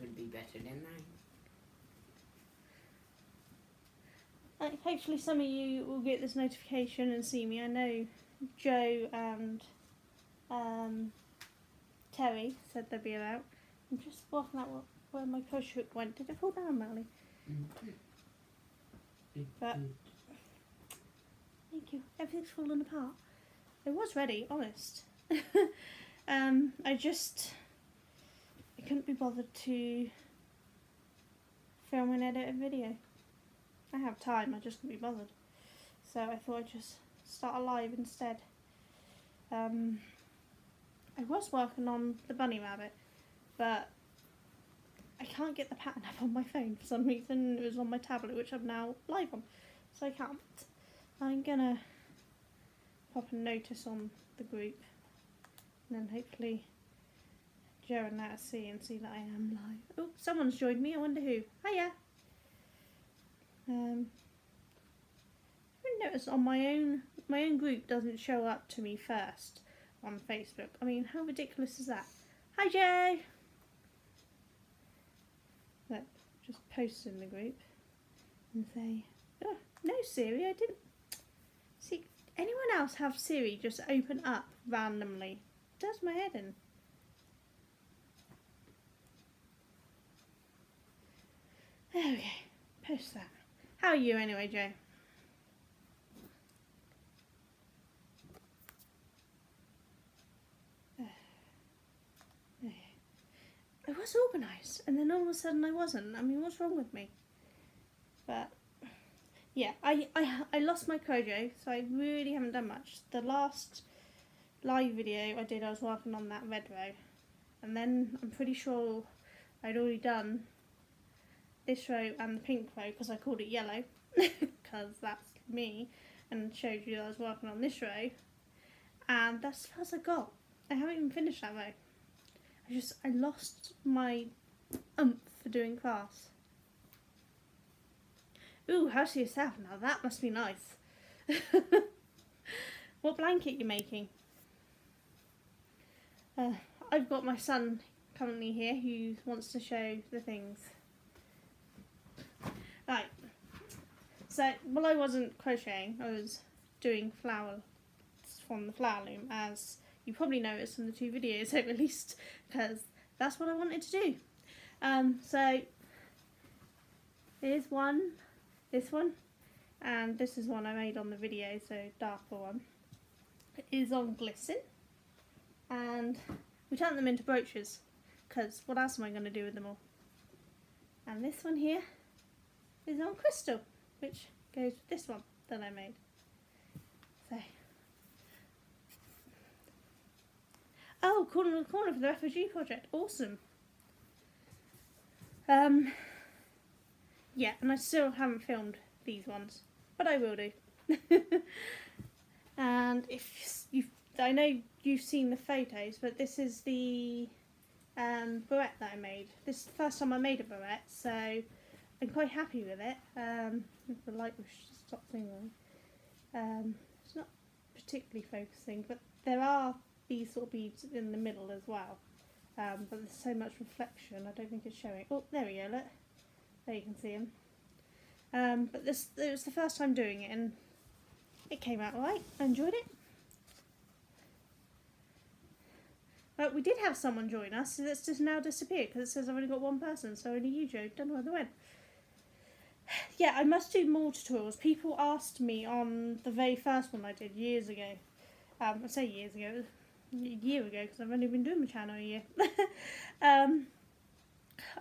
would be better, didn't they? Hopefully some of you will get this notification and see me. I know Joe and Terry said they'd be about. I'm just working out where my push hook went. Did it fall down, Melanie? But thank you. Everything's falling apart. It was ready, honest. I couldn't be bothered to film and edit a video. I have time, I just couldn't be bothered. So I thought I'd just start a live instead. I was working on the bunny rabbit, but I can't get the pattern up on my phone for some reason. It was on my tablet, which I'm now live on, so I can't. I'm gonna pop a notice on the group, and then hopefully Joe and Nat see that I am live. Oh, someone's joined me. I wonder who. Hiya. I noticed on my own group doesn't show up to me first on Facebook. I mean, how ridiculous is that? Hi, Joe. Look, just post in the group and say, oh, no Siri, I didn't. See, anyone else have Siri just open up randomly? It does my head in. There we go. Post that. How are you anyway, Joe? I was organised, and then all of a sudden I wasn't. I mean, what's wrong with me? But yeah, I lost my Kojo, so I really haven't done much. The last live video I did, I was working on that red row, and then I'm pretty sure I'd already done this row and the pink row because I called it yellow because that's me, and showed you that I was working on this row, and that's as far as I got. I haven't even finished that row. I lost my oomph for doing class. Ooh, house to yourself now, that must be nice. What blanket you making? I've got my son currently here who wants to show the things. Right, so while I wasn't crocheting, I was doing flowers from the flower loom, as you probably noticed in the two videos I released, because that's what I wanted to do. So here's one, this one, and this is one I made on the video, so darker one. It is on glisten, and we turned them into brooches, because what else am I going to do with them all? And this one here is on crystal, which goes with this one that I made. So, oh, corner to corner for the refugee project, awesome. Yeah, and I still haven't filmed these ones, but I will do. And if you've, I know you've seen the photos, but this is the barrette that I made. This is the first time I made a barrette, so I'm quite happy with it. The light will stop thinking. It's not particularly focusing, but there are these sort of beads in the middle as well. But there's so much reflection, I don't think it's showing. Oh, there we go, look. There you can see them. But it was the first time doing it, and it came out alright. I enjoyed it. But we did have someone join us, so that's just now disappeared because it says I've only got one person, so only you, Joe. Don't know where they went. Yeah, I must do more tutorials. People asked me on the very first one I did years ago. I say years ago, it was a year ago because I've only been doing my channel a year.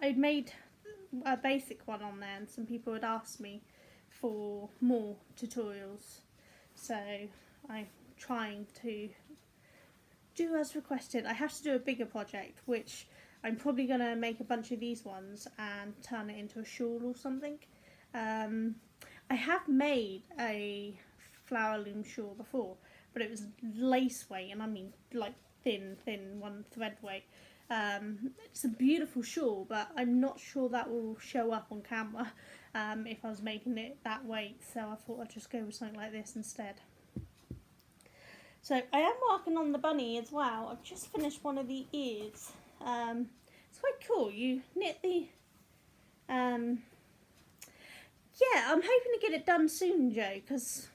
I'd made a basic one on there, and some people had asked me for more tutorials. So I'm trying to do as requested. I have to do a bigger project, which I'm probably going to make a bunch of these ones and turn it into a shawl or something. I have made a flower loom shawl before, but it was lace weight, and I mean like thin one thread weight. It's a beautiful shawl, but I'm not sure that will show up on camera if I was making it that weight, so I thought I'd just go with something like this instead. So I am working on the bunny as well. I've just finished one of the ears. It's quite cool. You knit the yeah, I'm hoping to get it done soon, Joe, because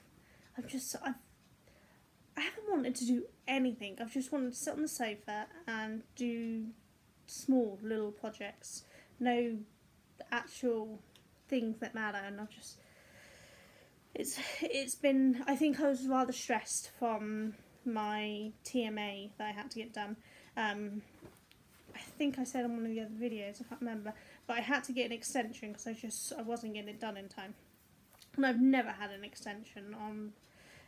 I haven't wanted to do anything. I've just wanted to sit on the sofa and do small little projects, no actual things that matter. And I've just it's been, I think I was rather stressed from my TMA that I had to get done. I think I said on one of the other videos, I can't remember, but I had to get an extension because I wasn't getting it done in time. And I've never had an extension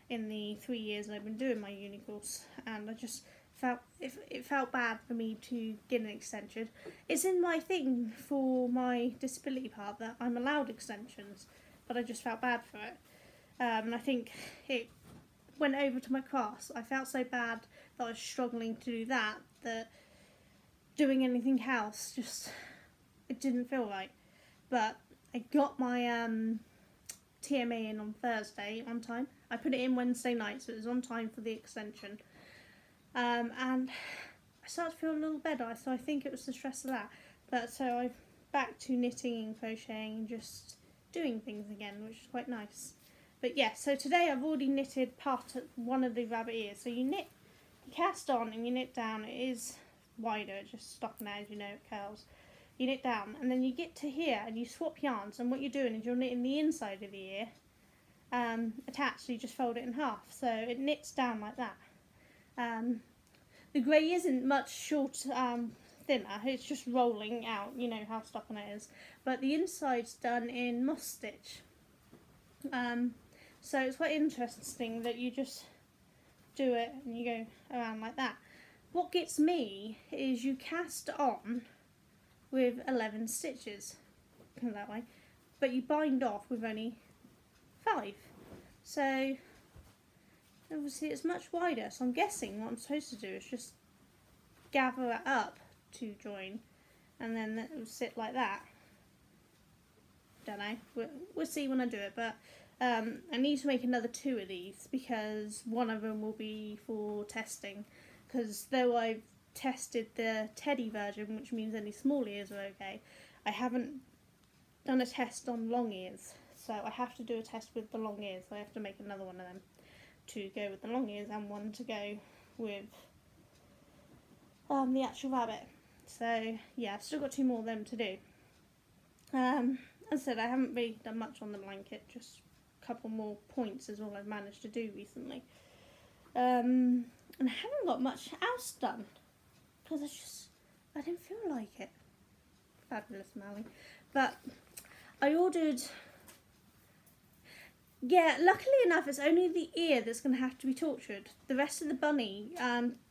in the 3 years I've been doing my uni course, and I just felt it felt bad for me to get an extension. It's in my thing for my disability part that I'm allowed extensions, but I just felt bad for it. And I think it went over to my class. I felt so bad that I was struggling to do that doing anything else it didn't feel right. But I got my TMA in on Thursday on time. I put it in Wednesday night, so it was on time for the extension. And I started to feel a little better, so I think it was the stress of that. But so I'm back to knitting and crocheting and just doing things again, which is quite nice. But yeah, so today I've already knitted one of the rabbit ears. So you cast on and you knit down. It is wider, it's just stocking out, as you know, it curls. You knit down and then you get to here and you swap yarns, and what you're doing is you're knitting the inside of the ear attached, so you just fold it in half, so it knits down like that. The grey isn't much thinner, it's just rolling out, you know how stocking it is, but the inside's done in moss stitch. So it's quite interesting that you just do it and you go around like that. What gets me is you cast on with 11 stitches, that way, but you bind off with only 5. So obviously it's much wider, so I'm guessing what I'm supposed to do is just gather it up to join, and then it will sit like that. Don't know, we'll see when I do it, but I need to make another 2 of these because one of them will be for testing, because though I've tested the teddy version, which means only small ears are okay, I haven't done a test on long ears, so I have to do a test with the long ears. So I have to make another one of them to go with the long ears and one to go with the actual rabbit. So yeah, I've still got 2 more of them to do. As I said, I haven't really done much on the blanket, just a couple more points is all I've managed to do recently. And I haven't got much else done because I didn't feel like it. Fabulous, Mally. But I ordered, yeah, luckily enough it's only the ear that's going to have to be tortured. The rest of the bunny,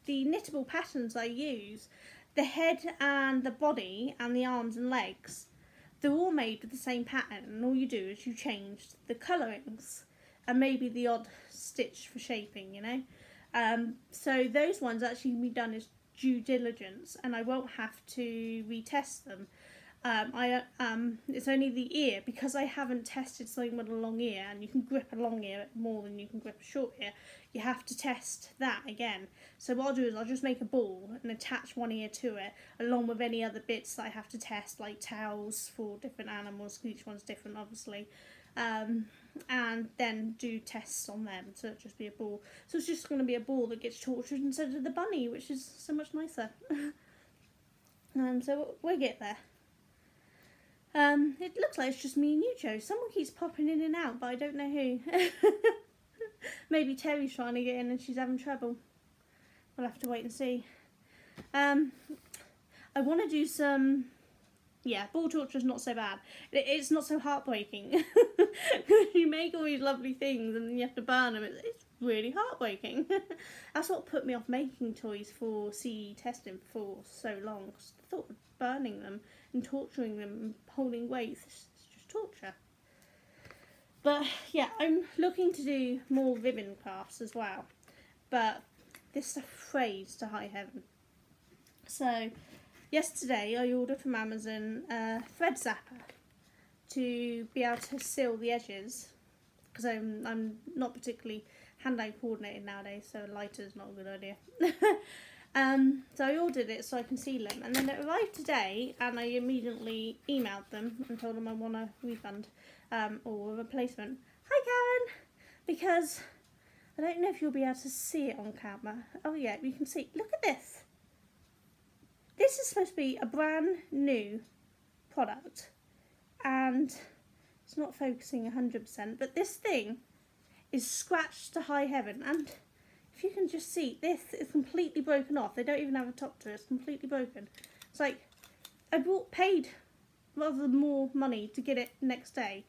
the knittable patterns I use, the head and the body and the arms and legs, they're all made with the same pattern, and all you do is you change the colourings and maybe the odd stitch for shaping, you know. So those ones actually can be done as due diligence, and I won't have to retest them. It's only the ear, because I haven't tested something with a long ear, and you can grip a long ear more than you can grip a short ear. You have to test that again. So what I'll do is I'll just make a ball and attach one ear to it, along with any other bits that I have to test, like tails for different animals, because each one's different obviously, and then do tests on them, so it'll just be a ball. So it's just going to be a ball that gets tortured instead of the bunny, which is so much nicer. So we'll get there. It looks like it's just me and you, Joe. Someone keeps popping in and out, but I don't know who. Maybe Terry's trying to get in and she's having trouble. We'll have to wait and see. I want to do some... Yeah, ball torture's not so bad. It's not so heartbreaking. You make all these lovely things and then you have to burn them. It's really heartbreaking. That's what put me off making toys for CE testing for so long. Because I thought of burning them and torturing them and holding weights. It's just torture. But yeah, I'm looking to do more ribbon crafts as well. But this stuff frays to high heaven. So yesterday I ordered from Amazon a thread zapper to be able to seal the edges, because I'm not particularly hand-eye coordinated nowadays, so a lighter's not a good idea. So I ordered it so I can see them, and then it arrived today, and I immediately emailed them and told them I want a refund or a replacement. Hi Karen, because I don't know if you'll be able to see it on camera. Oh yeah, you can see. Look at this. This is supposed to be a brand new product, and it's not focusing 100%, but this thing is scratched to high heaven, and if you can just see, this is completely broken off. They don't even have a top to it. It's completely broken. It's like I paid rather more money to get it next day,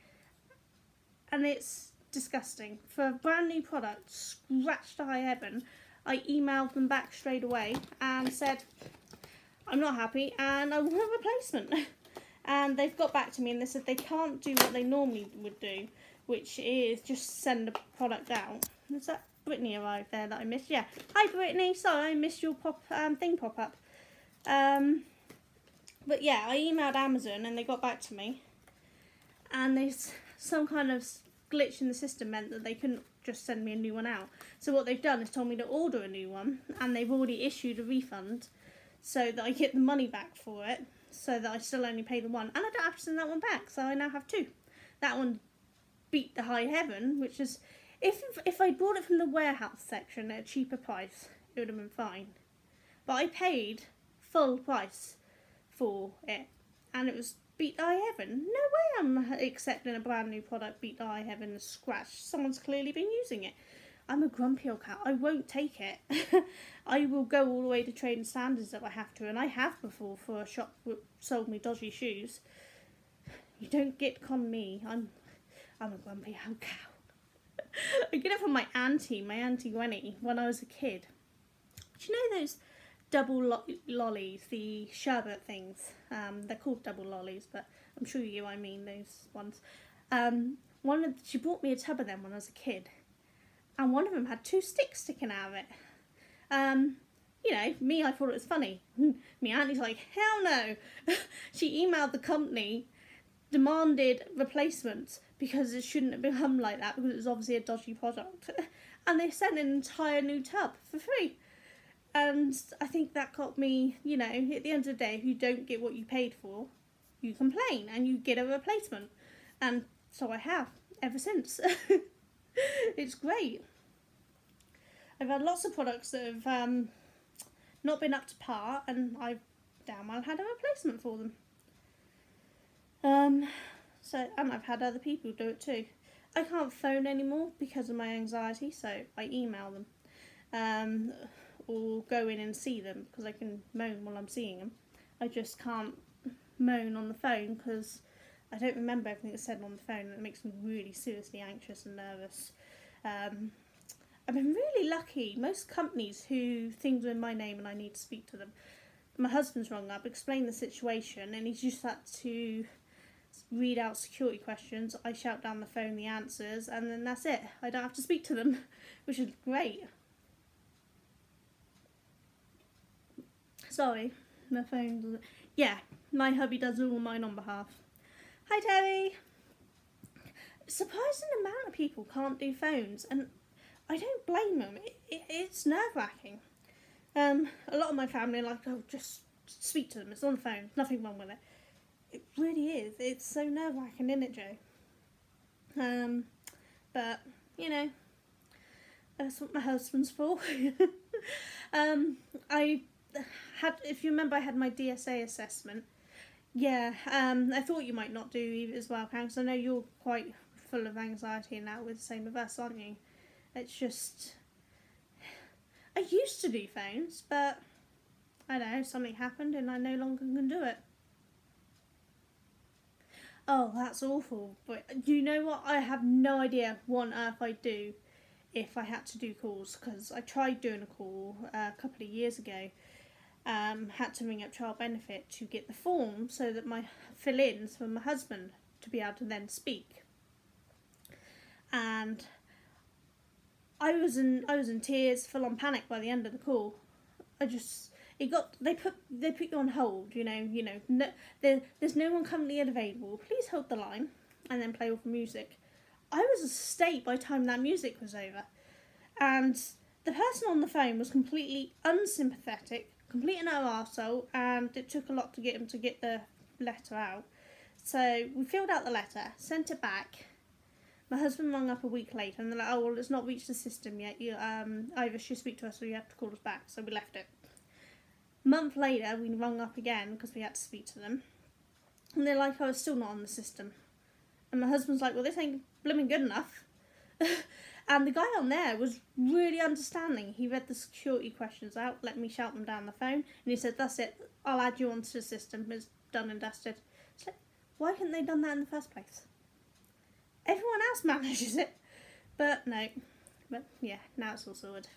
and it's disgusting. For a brand new product scratched to high heaven, I emailed them back straight away and said I'm not happy and I want a replacement. And they've got back to me and they said they can't do what they normally would do, which is just send a product out. Is that Brittany arrived there that I missed? Yeah. Hi Brittany, sorry I missed your thing pop up. But yeah, I emailed Amazon and they got back to me, and there's some kind of glitch in the system meant that they couldn't just send me a new one out. So what they've done is told me to order a new one, and they've already issued a refund so that I get the money back for it, so that I still only pay the one, and I don't have to send that one back, so I now have two. That one beat the high heaven, which is, if I bought it from the warehouse section at a cheaper price, it would have been fine. But I paid full price for it, and it was beat the high heaven. No way I'm accepting a brand new product beat the high heaven and scratched. Someone's clearly been using it. I'm a grumpy old cat. I won't take it. I will go all the way to trading standards if I have to, and I have before for a shop that sold me dodgy shoes. You don't get con me. I'm a grumpy old cow. I get it from my auntie Gwenny, when I was a kid. Do you know those double lollies, the sherbet things? They're called double lollies, but I'm sure I mean those ones. She bought me a tub of them when I was a kid, and one of them had 2 sticks sticking out of it. You know, me, I thought it was funny. My auntie's like, hell no. She emailed the company, demanded replacements because it shouldn't have become like that, because it was obviously a dodgy product. And they sent an entire new tub for free. And I think that got me, you know, at the end of the day, if you don't get what you paid for, you complain and you get a replacement. And so I have, ever since. It's great. I've had lots of products that have not been up to par, and I've damn well had a replacement for them. And I've had other people do it too. I can't phone anymore because of my anxiety, so I email them. Or go in and see them, because I can moan while I'm seeing them. I just can't moan on the phone because I don't remember everything that's said on the phone, and it makes me really seriously anxious and nervous. I've been really lucky. Most companies who things are in my name and I need to speak to them, my husband's rung up, explained the situation, and he's just had to read out security questions. I shout down the phone the answers, and then that's it. I don't have to speak to them, which is great. Sorry, my phone doesn't... Yeah, my hubby does all mine on behalf. Hi Terry! Surprising amount of people can't do phones, and I don't blame them. It's nerve-wracking. A lot of my family are like, oh, just speak to them. It's on the phone. There's nothing wrong with it. It really is. It's so nerve-wracking, isn't it, Joe? But, you know, that's what my husband's for. If you remember, I had my DSA assessment. Yeah, I thought you might not do as well, Karen, because I know you're quite full of anxiety and that with the same with us, aren't you? It's just... I used to do phones, but I don't know, something happened and I no longer can do it. Oh, that's awful. But do you know what? I have no idea what on earth I'd do if I had to do calls, because I tried doing a call a couple of years ago. Had to ring up Child Benefit to get the form so that my fill-ins for my husband to be able to then speak. And I was in tears, full on panic by the end of the call. They put you on hold, no, there's no one currently available. Please hold the line, and then play all the music. I was a state by the time that music was over, and the person on the phone was completely unsympathetic, complete and utter arsehole, and it took a lot to get him to get the letter out. So we filled out the letter, sent it back. My husband rang up a week later and they're like, oh, well, it's not reached the system yet. You either should speak to us or you have to call us back. So we left it. A month later, we rung up again because we had to speak to them. And they're like, oh, it's still not on the system. And my husband's like, well, this ain't blooming good enough. And the guy on there was really understanding. He read the security questions out, let me shout them down the phone, and he said, that's it, I'll add you onto the system, it's done and dusted. It's like, why couldn't they done that in the first place? Everyone else manages it. But no. But yeah, now it's all sorted.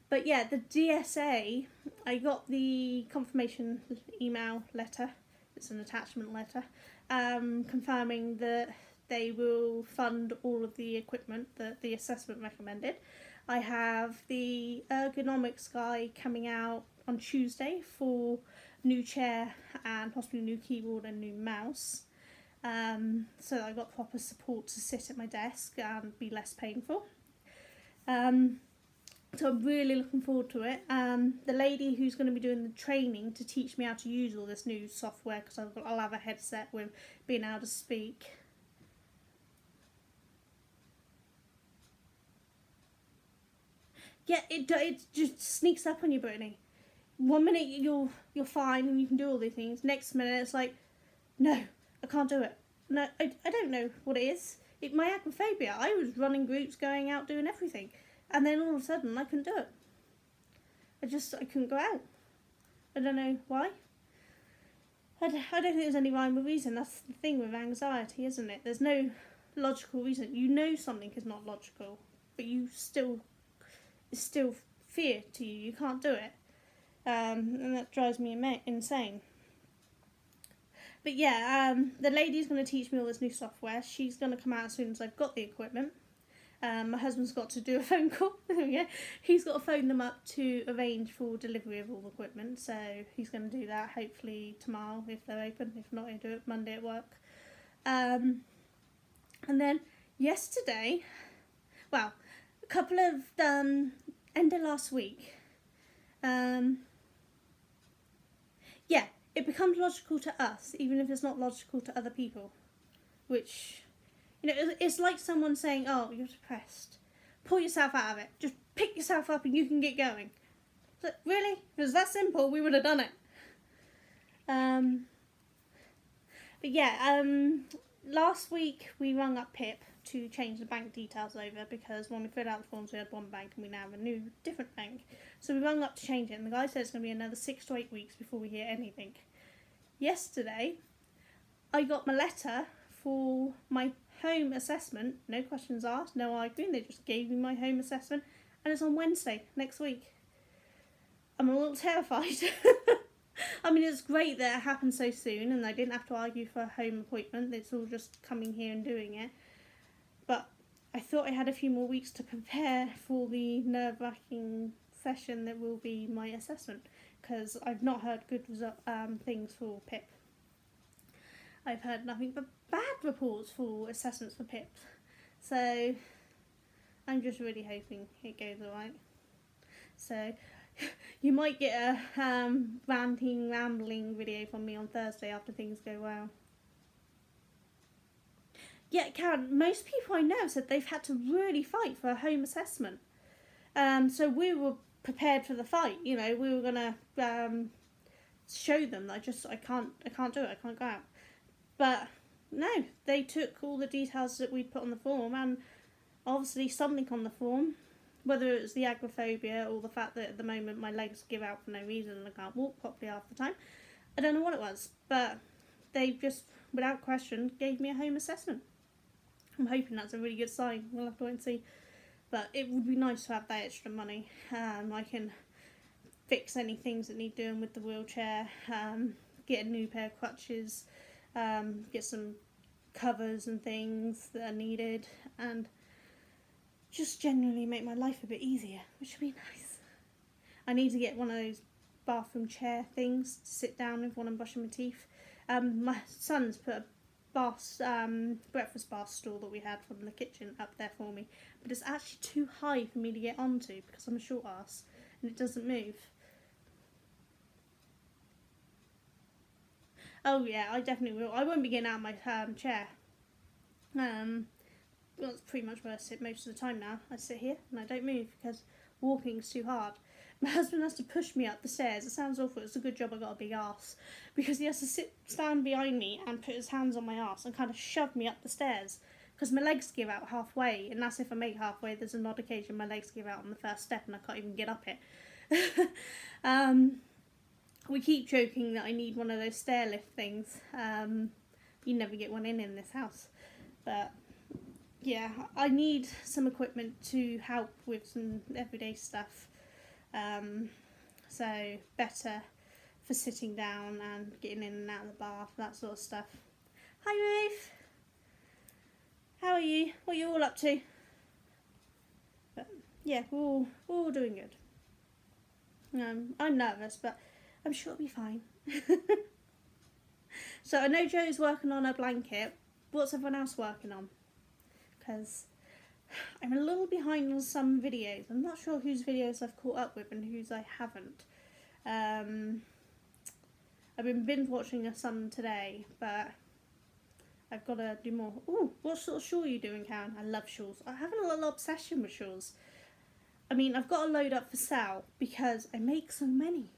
But yeah, the DSA, I got the confirmation email letter, it's an attachment letter, confirming that they will fund all of the equipment that the assessment recommended. I have the ergonomics guy coming out on Tuesday for new chair and possibly new keyboard and new mouse. So that I got proper support to sit at my desk and be less painful. So I'm really looking forward to it. The lady who's going to be doing the training to teach me how to use all this new software, because I'll have a headset with being able to speak. Yeah, it just sneaks up on you, Brittany. 1 minute you're fine and you can do all these things. Next minute it's like, no, I can't do it. No, I don't know what it is. My agoraphobia. I was running groups, going out, doing everything, and then all of a sudden I couldn't do it. I couldn't go out. I don't know why. I don't think there's any rhyme or reason. That's the thing with anxiety, isn't it? There's no logical reason. You know something is not logical, but it's still fear to you. You can't do it. And that drives me insane. But yeah, the lady's going to teach me all this new software. She's going to come out as soon as I've got the equipment. My husband's got to do a phone call. He's got to phone them up to arrange for delivery of all the equipment. So he's going to do that hopefully tomorrow if they're open. If not, he'll do it Monday at work. And then yesterday, well, a couple of end of last week. Yeah, it becomes logical to us, even if it's not logical to other people. Which, it's like someone saying, oh, you're depressed. Pull yourself out of it. Just pick yourself up and you can get going. It's like, really? If it was that simple, we would have done it. But yeah, last week we rung up Pip to change the bank details over, because when we filled out the forms we had one bank and we now have a different bank. So we rung up to change it, and the guy said it's going to be another 6 to 8 weeks before we hear anything. Yesterday I got my letter for my home assessment, no questions asked, no arguing, they just gave me my home assessment, and it's on Wednesday next week. I'm a little terrified. I mean, it's great that it happened so soon and I didn't have to argue for a home appointment. It's all just coming here and doing it. But I thought I had a few more weeks to prepare for the nerve-wracking session that will be my assessment, because I've not heard good things for Pip. I've heard nothing but bad reports for assessments for Pip. So I'm just really hoping it goes alright. So you might get a rambling video from me on Thursday after things go well. Yeah, Karen, most people I know said they've had to really fight for a home assessment. So we were prepared for the fight. We were gonna show them that I can't do it. I can't go out. But no, they took all the details that we'd put on the form, and obviously something on the form, whether it was the agoraphobia or the fact that at the moment my legs give out for no reason and I can't walk properly half the time. I don't know what it was, but they just, without question, gave me a home assessment. I'm hoping that's a really good sign. We'll have to wait and see. But it would be nice to have that extra money. I can fix any things that need doing with the wheelchair, get a new pair of crutches, get some covers and things that are needed, and just generally make my life a bit easier, which would be nice. I need to get one of those bathroom chair things to sit down with when I'm brushing my teeth. My son's put a breakfast bar stool that we had from the kitchen up there for me, but it's actually too high for me to get onto because I'm a short ass and it doesn't move. Oh yeah, I definitely will. I won't be getting out of my chair. Well, that's pretty much where I sit most of the time now. I sit here and I don't move because walking's too hard. My husband has to push me up the stairs. It sounds awful. It's a good job I got a big ass, because he has to stand behind me and put his hands on my ass and kind of shove me up the stairs because my legs give out halfway, and that's if I make halfway. There's an odd occasion my legs give out on the first step and I can't even get up it. We keep joking that I need one of those stair lift things. You never get one in this house, but yeah, I need some equipment to help with some everyday stuff. So better for sitting down and getting in and out of the bath, that sort of stuff. Hi Ruth, how are you? What are you all up to? But yeah, we're all doing good. I'm nervous, but I'm sure it'll be fine. So I know Joe's working on a blanket. What's everyone else working on? Because I'm a little behind on some videos. I'm not sure whose videos I've caught up with and whose I haven't. I've been binge watching some today, but I've got to do more. Ooh, what sort of shawl are you doing, Karen? I love shawls. I have a little obsession with shawls. I mean, I've got a load up for sale because I make so many.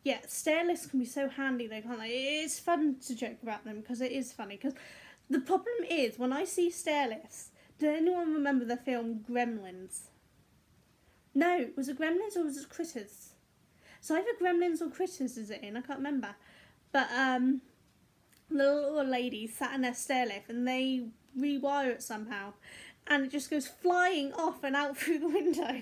Yeah, stair lifts can be so handy though, can't they? It's fun to joke about them because it is funny. Because the problem is, when I see stair lifts, does anyone remember the film Gremlins? No, was it Gremlins or was it Critters? So either Gremlins or Critters is it in? I can't remember. But the little lady sat in their stair lift and they rewire it somehow, and it just goes flying off and out through the window.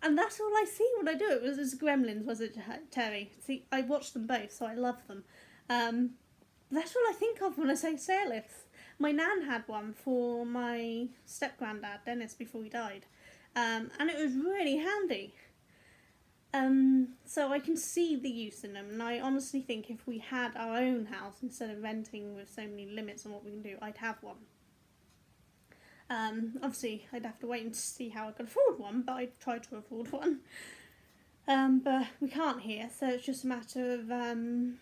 And that's all I see when I do it. It was Gremlins, was it, Terry? See, I watched them both, so I love them. That's all I think of when I say stair lifts. My nan had one for my step-granddad, Dennis, before he died. And it was really handy. So I can see the use in them. And I honestly think if we had our own house, instead of renting with so many limits on what we can do, I'd have one. Obviously I'd have to wait and see how I could afford one, but I'd try to afford one. But we can't here, so it's just a matter of oh,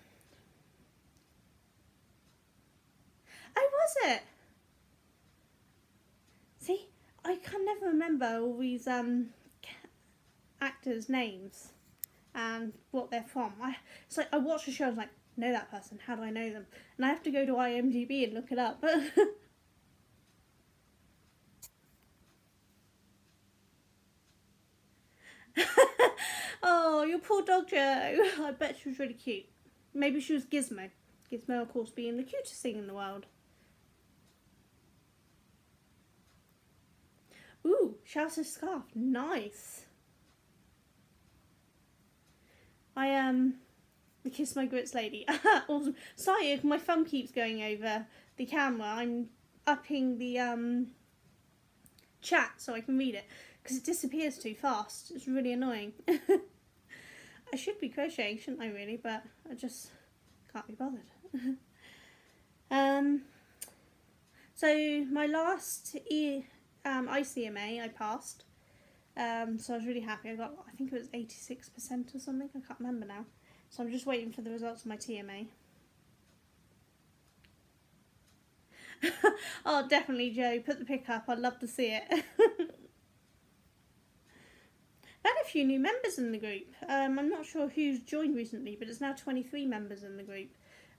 was it? See, I can never remember all these actors' names and what they're from. It's like I watch a show, I was like, know that person, how do I know them? And I have to go to IMDb and look it up. Oh, your poor dog Joe. I bet she was really cute. Maybe she was Gizmo. Gizmo, of course, being the cutest thing in the world. Ooh, Twirly Scarf. Nice. The Kiss My Grits lady. Awesome. Sorry, my thumb keeps going over the camera. I'm upping the chat so I can read it, because it disappears too fast. It's really annoying. I should be crocheting, shouldn't I really, but I just can't be bothered. So my last ICMA I passed, so I was really happy. I got, I think it was 86% or something, I can't remember now. So I'm just waiting for the results of my TMA. Oh, definitely, Joe, put the pic up, I'd love to see it. I had a few new members in the group. I'm not sure who's joined recently, but it's now 23 members in the group.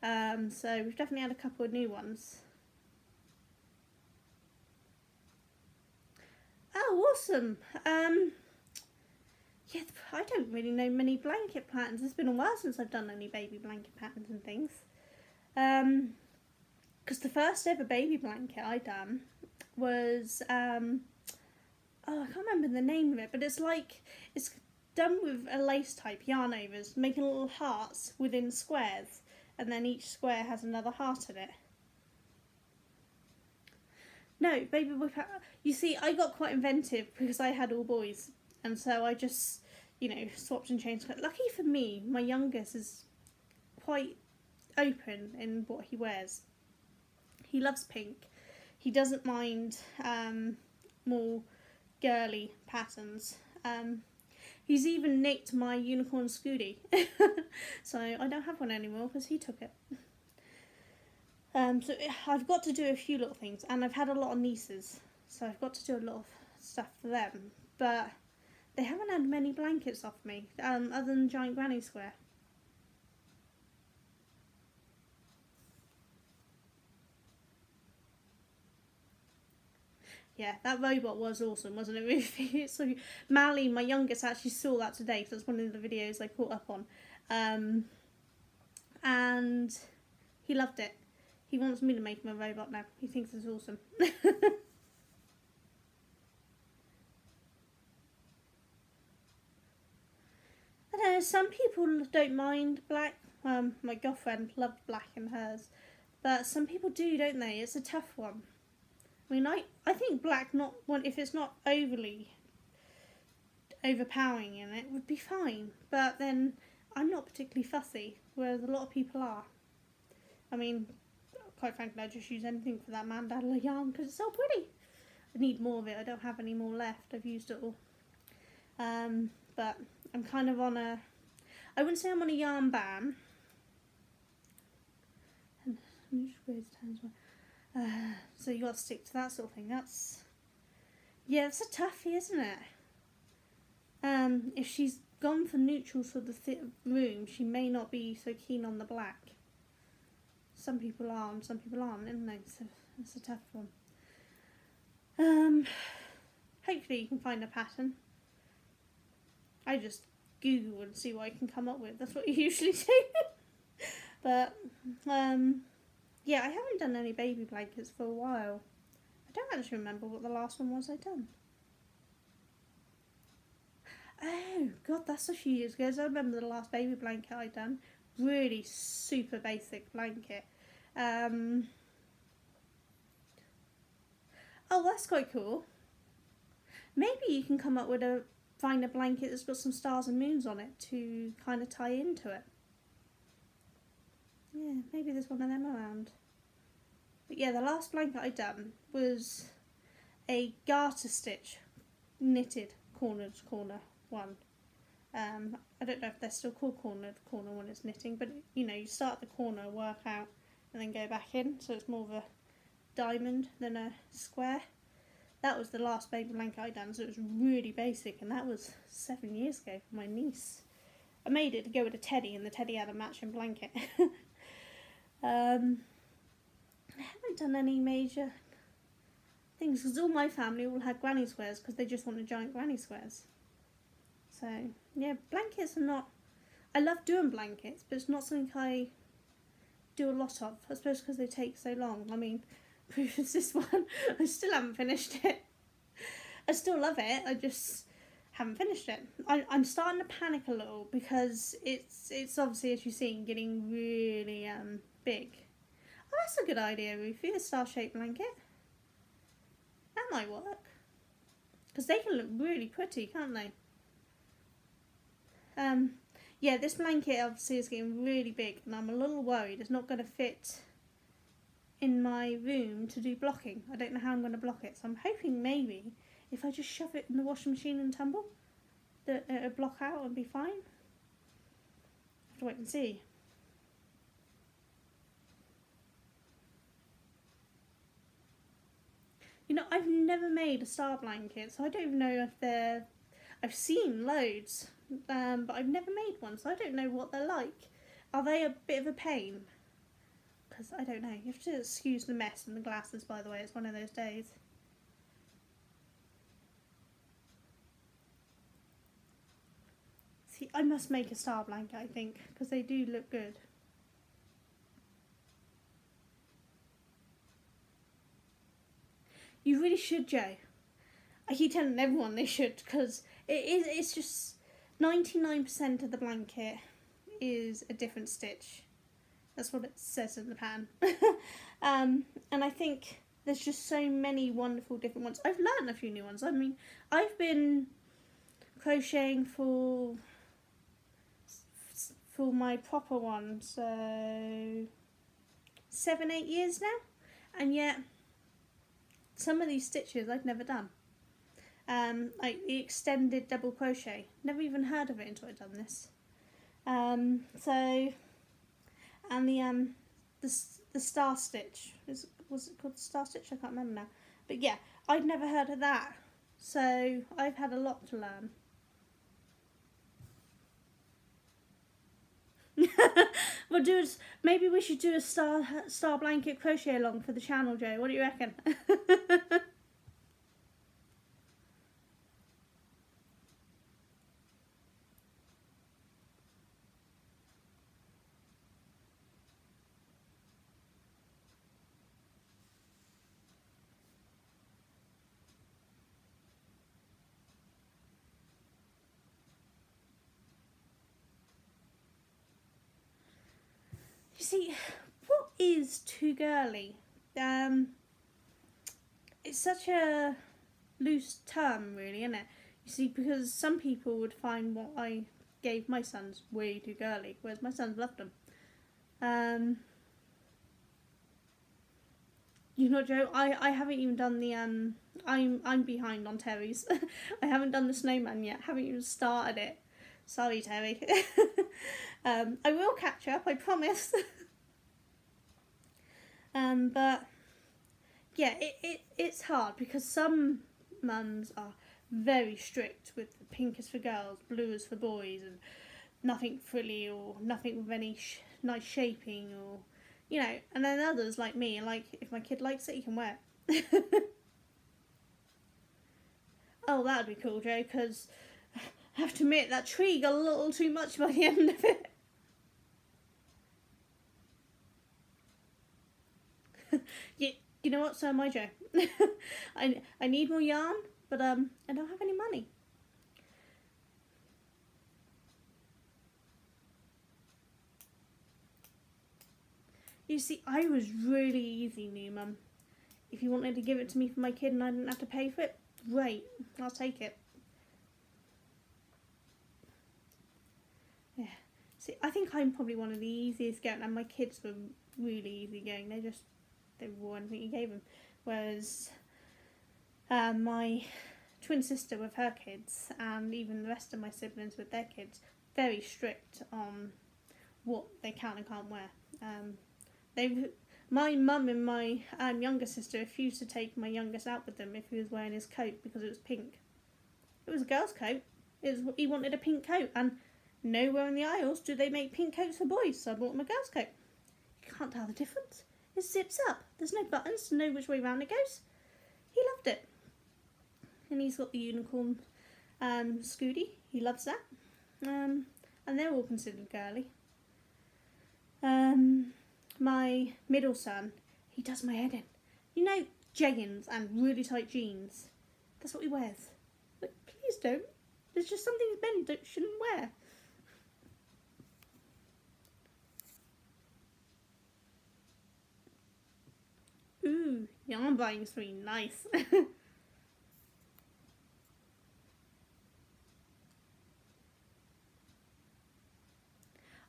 So we've definitely had a couple of new ones. Oh, awesome. Yeah, I don't really know many blanket patterns. It's been a while since I've done any baby blanket patterns and things. Because the first ever baby blanket I done was... oh, I can't remember the name of it, but it's like, it's done with a lace type yarn overs, making little hearts within squares, and then each square has another heart in it. No, baby boy pattern. You see, I got quite inventive because I had all boys, and so I just, you know, swapped and changed. Lucky for me, my youngest is quite open in what he wears. He loves pink. He doesn't mind more girly patterns. He's even nicked my unicorn Scooty. So I don't have one anymore because he took it. So I've got to do a few little things, and I've had a lot of nieces, so I've got to do a lot of stuff for them. But they haven't had many blankets off me, other than giant granny square. Yeah, that robot was awesome, wasn't it, Ruthie? So Mally, my youngest, actually saw that today because that's one of the videos I caught up on. And he loved it. He wants me to make him a robot now. He thinks it's awesome. I don't know, some people don't mind black. My girlfriend loved black in hers. But some people do, don't they? It's a tough one. I mean, I think black, if it's not overly overpowering in it, would be fine. But then I'm not particularly fussy, whereas a lot of people are. I mean, quite frankly, I just use anything for that mandala yarn because it's so pretty. I need more of it. I don't have any more left. I've used it all. But I'm kind of on a... I wouldn't say I'm on a yarn ban. And so you got to stick to that sort of thing. Yeah, it's a toughie, isn't it? If she's gone for neutrals for the room, she may not be so keen on the black. Some people are and some people aren't, isn't they? So it's a tough one. Hopefully you can find a pattern. I just Google and see what I can come up with. That's what you usually do. But yeah, I haven't done any baby blankets for a while. I don't actually remember what the last one was I done. Oh god, that's a few years ago. I remember the last baby blanket I done. Really super basic blanket. Oh, that's quite cool. Maybe you can come up with find a blanket that's got some stars and moons on it to kind of tie into it. Yeah, maybe there's one of them around. But yeah, the last blanket I done was a garter stitch knitted corner to corner one. I don't know if they're still called corner to corner when it's knitting, but you know, you start at the corner, work out, and then go back in, so it's more of a diamond than a square. That was the last baby blanket I done, so it was really basic, and that was 7 years ago for my niece. I made it to go with a teddy, and the teddy had a matching blanket. I haven't done any major things because all my family all had granny squares because they just wanted giant granny squares. So yeah, blankets are not... I love doing blankets, but it's not something I do a lot of. I suppose because they take so long. I mean, proof is this one. I still haven't finished it. I still love it. I just haven't finished it. I'm starting to panic a little because it's obviously, as you've seen, getting really big. Oh, that's a good idea, Ruthie. A star-shaped blanket. That might work. Because they can look really pretty, can't they? Yeah, this blanket obviously is getting really big, and I'm a little worried it's not going to fit in my room to do blocking. I don't know how I'm going to block it, so I'm hoping maybe if I just shove it in the washing machine and tumble, that it'll block out and be fine. Have to wait and see. You know, I've never made a star blanket, so I don't even know if they're... I've seen loads, but I've never made one, so I don't know what they're like. Are they a bit of a pain? Because I don't know. You have to excuse the mess and the glasses, by the way. It's one of those days. See, I must make a star blanket, I think, because they do look good. You really should, Joe. I keep telling everyone they should, because it's just 99% of the blanket is a different stitch. That's what it says in the pan. And I think there's just so many wonderful different ones. I've learned a few new ones. I mean, I've been crocheting for my proper one, so 7-8 years now, and yet some of these stitches I'd never done. Like the extended double crochet, never even heard of it until I'd done this. And the star stitch, was it called star stitch? I can't remember now. But yeah, I'd never heard of that, so I've had a lot to learn. Maybe we should do a star blanket crochet along for the channel, Joe. What do you reckon? You see, what is too girly? It's such a loose term, really, isn't it? You see, because some people would find what I gave my sons way too girly, whereas my sons loved them. You know, Joe, I haven't even done the I'm behind on Terry's. I haven't done the snowman yet. Haven't even started it. Sorry, Terry. I will catch up, I promise. But yeah, it's hard because some mums are very strict with pink is for girls, blue is for boys, and nothing frilly or nothing with any nice shaping, or you know. And then others like me, like if my kid likes it, he can wear it. Oh, that'd be cool, Joe, because I have to admit that tree got a little too much by the end of it. You know what? So am I, Joe. I need more yarn, but I don't have any money. You see, I was really easy, new mum. If you wanted to give it to me for my kid and I didn't have to pay for it, great, I'll take it. Yeah. See, I think I'm probably one of the easiest going, and my kids were really easy going. They wore anything you gave them. Whereas my twin sister with her kids, and even the rest of my siblings with their kids, very strict on what they can and can't wear. My mum and my younger sister refused to take my youngest out with them if he was wearing his coat because it was pink. It was a girl's coat. He wanted a pink coat, and nowhere in the aisles do they make pink coats for boys, so I bought him a girl's coat. You can't tell the difference. It zips up. There's no buttons to know which way round it goes. He loved it. And he's got the unicorn Scooty. He loves that. And they're all considered girly. My middle son, he does my head in. You know, jeggings and really tight jeans. That's what he wears. But please don't. There's just something men shouldn't wear. Ooh, yarn buying's really nice.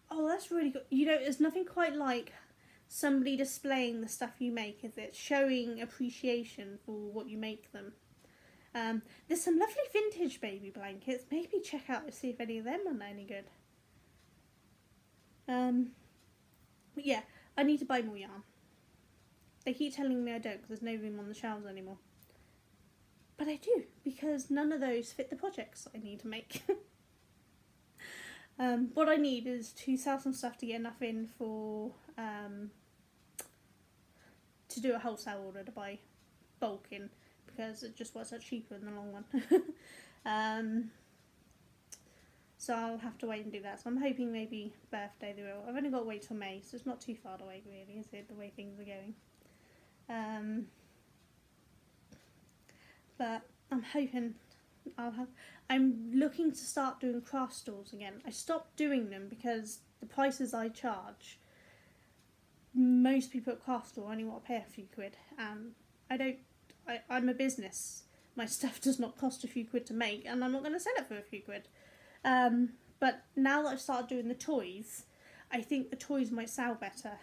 Oh, that's really good. You know, there's nothing quite like somebody displaying the stuff you make, is it? Showing appreciation for what you make them. There's some lovely vintage baby blankets. Maybe check out to see if any of them are any good. But yeah, I need to buy more yarn. They keep telling me I don't because there's no room on the shelves anymore. But I do, because none of those fit the projects I need to make. What I need is to sell some stuff to get enough in for to do a wholesale order to buy bulk in, because it just works out cheaper in the long run. So I'll have to wait and do that. So I'm hoping maybe birthday they will. I've only got to wait till May, so it's not too far away really, is it, the way things are going. But I'm hoping I'm looking to start doing craft stalls again. I stopped doing them because the prices I charge, most people at craft store only want to pay a few quid, and I'm a business my stuff does not cost a few quid to make, and I'm not going to sell it for a few quid. But now that I've started doing the toys, I think the toys might sell better.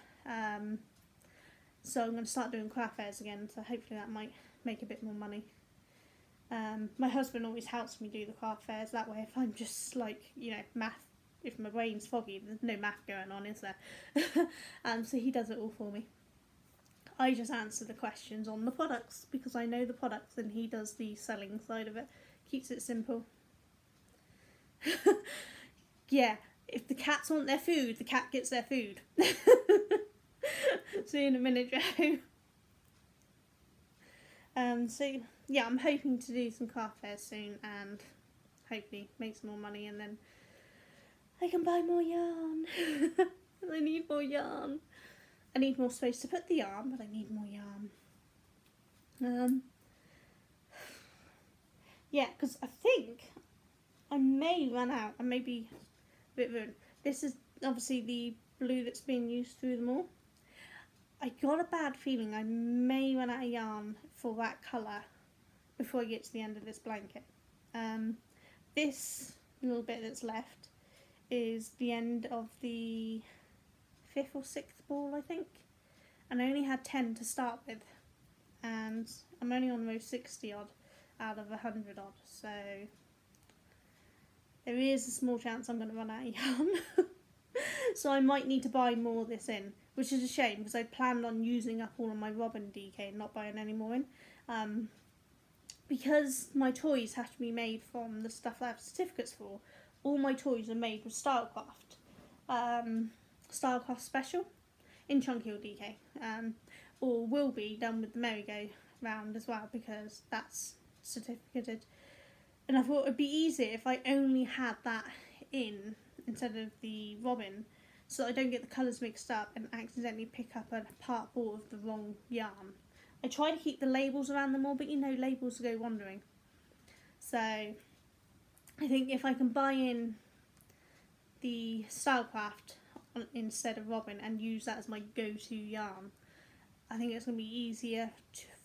So I'm going to start doing craft fairs again, so hopefully that might make a bit more money. My husband always helps me do the craft fairs, that way if I'm just like, math, if my brain's foggy, there's no math going on, is there? So he does it all for me. I just answer the questions on the products because I know the products, and he does the selling side of it. Keeps it simple. Yeah, if the cats want their food, the cat gets their food. See you in a minute, Joe. So yeah, I'm hoping to do some craft fairs soon and hopefully make some more money, and then I can buy more yarn. I need more yarn. I need more space to put the yarn, but I need more yarn. Yeah, because I think I may run out. I may be a bit rude. This is obviously the blue that's being used through them all. I got a bad feeling I may run out of yarn for that colour before I get to the end of this blanket. This little bit that's left is the end of the 5th or 6th ball, I think, and I only had 10 to start with, and I'm only on those 60 odd out of 100 odd, so there is a small chance I'm going to run out of yarn. So I might need to buy more of this in, which is a shame because I planned on using up all of my Robin DK and not buying any more in. Because my toys have to be made from the stuff that I have certificates for, all my toys are made with Stylecraft. Stylecraft Special in chunky or DK, or will be done with the merry-go-round as well because that's certificated. And I thought it would be easier if I only had that in instead of the Robin, so that I don't get the colours mixed up and accidentally pick up a part ball of the wrong yarn. I try to keep the labels around them all, but labels go wandering. So I think if I can buy in the Stylecraft instead of Robin and use that as my go-to yarn, I think it's going to be easier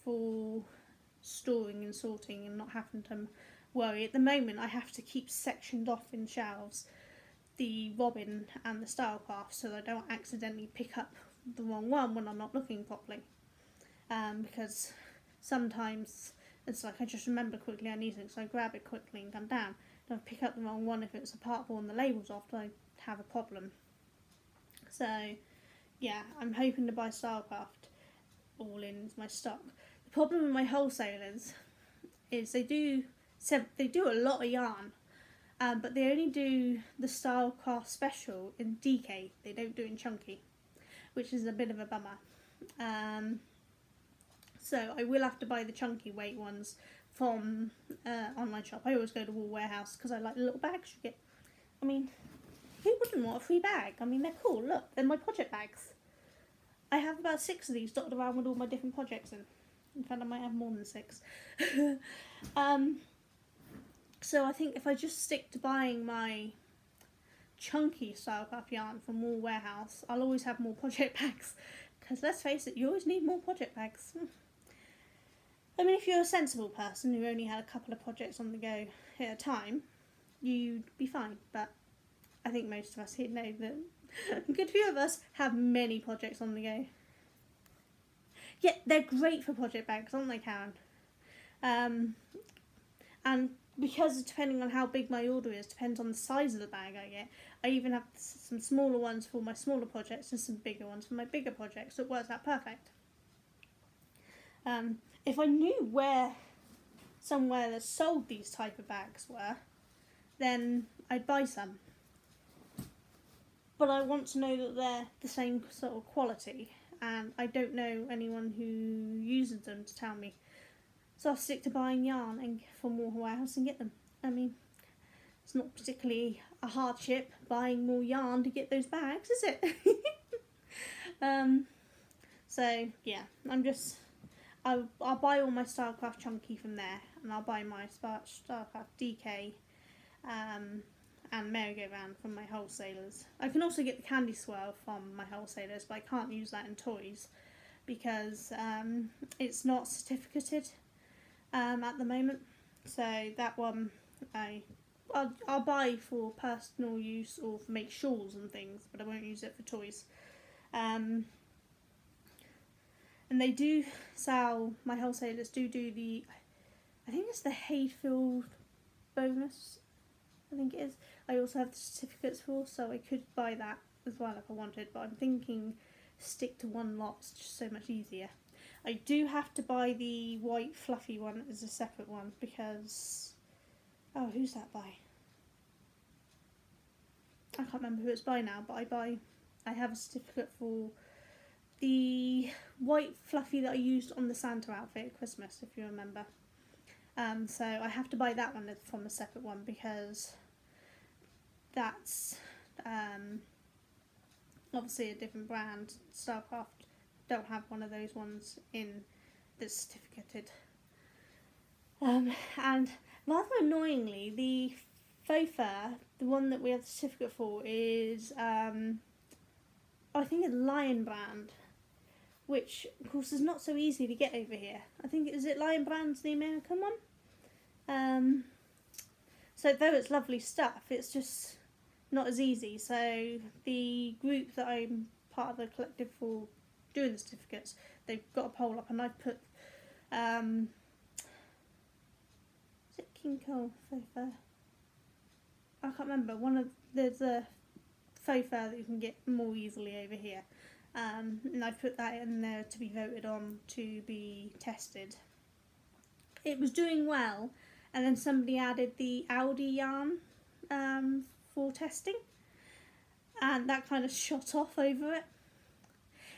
for storing and sorting and not having to worry. At the moment I have to keep sectioned off in shelves the Robin and the Stylecraft so that I don't accidentally pick up the wrong one when I'm not looking properly, because sometimes it's like I just remember quickly I need it, so I grab it quickly and come down. If I pick up the wrong one, if it's a part ball and the label's off, I have a problem. So yeah, I'm hoping to buy Stylecraft all in as my stock. The problem with my wholesalers is they do a lot of yarn, but they only do the Stylecraft Special in DK. They don't do it in chunky, which is a bit of a bummer. So I will have to buy the chunky weight ones from online shop. I always go to Wool Warehouse because I like the little bags you get. I mean, who wouldn't want a free bag? I mean, they're cool. Look, they're my project bags. I have about 6 of these dotted around with all my different projects in. In fact, I might have more than 6. So I think if I just stick to buying my chunky Stylecraft yarn from Wool Warehouse, I'll always have more project bags. Because let's face it, you always need more project bags. I mean, if you're a sensible person who only had a couple of projects on the go at a time, you'd be fine. But I think most of us here know that a good few of us have many projects on the go. Yeah, they're great for project bags, aren't they, Karen? And because depending on how big my order is, depends on the size of the bag I get. I even have some smaller ones for my smaller projects and some bigger ones for my bigger projects, so it works out perfect. If I knew where somewhere that sold these type of bags were, then I'd buy some. But I want to know that they're the same sort of quality, and I don't know anyone who uses them to tell me. So I'll stick to buying yarn and from Wool Warehouse and get them. I mean, it's not particularly a hardship buying more yarn to get those bags, is it? So yeah, I'll buy all my Stylecraft chunky from there, and I'll buy my Stylecraft DK and merry-go-round from my wholesalers. I can also get the candy swirl from my wholesalers, but I can't use that in toys because it's not certificated. at the moment. So that one I'll buy for personal use or for make shawls and things, but I won't use it for toys. And they do sell, my wholesalers do the, I think it's the Hayfield bonus, I think it is. I also have the certificates for, so I could buy that as well if I wanted, but I'm thinking stick to one lot, it's just so much easier. I do have to buy the white fluffy one as a separate one because, oh, who's that by? I can't remember who it's by now, but I have a certificate for the white fluffy that I used on the Santa outfit at Christmas, if you remember. So I have to buy that one from a separate one because that's obviously a different brand. Starcraft don't have one of those ones in that's certificated. And rather annoyingly, the faux fur, the one that we have the certificate for, is I think it's Lion brand, which of course is not so easy to get over here. I think is it Lion brand's the American one. So though it's lovely stuff, it's just not as easy. So the group that I'm part of the collective for doing the certificates, they've got a poll up and I've put is it King Cole faux fur? I can't remember. There's a faux fur that you can get more easily over here, and I put that in there to be voted on to be tested. It was doing well, and then somebody added the Audi yarn for testing, and that kind of shot off over it.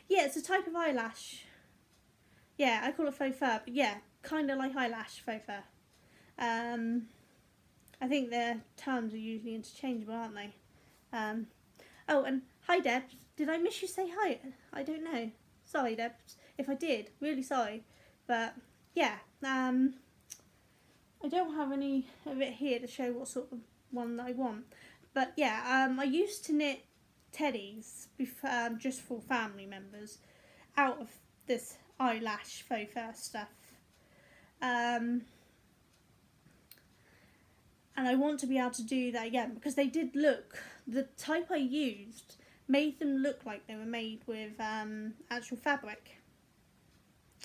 Yeah, it's a type of eyelash. Yeah, I call it faux fur, but yeah, kind of like eyelash faux fur. I think their terms are usually interchangeable, aren't they? Oh, and hi Debs. Did I miss you say hi? I don't know. Sorry Debs. If I did, really sorry. But yeah, I don't have any of it here to show what sort of one that I want. But yeah, I used to knit teddies just for family members out of this eyelash faux fur stuff. And I want to be able to do that again because they did look, the type I used made them look like they were made with actual fabric,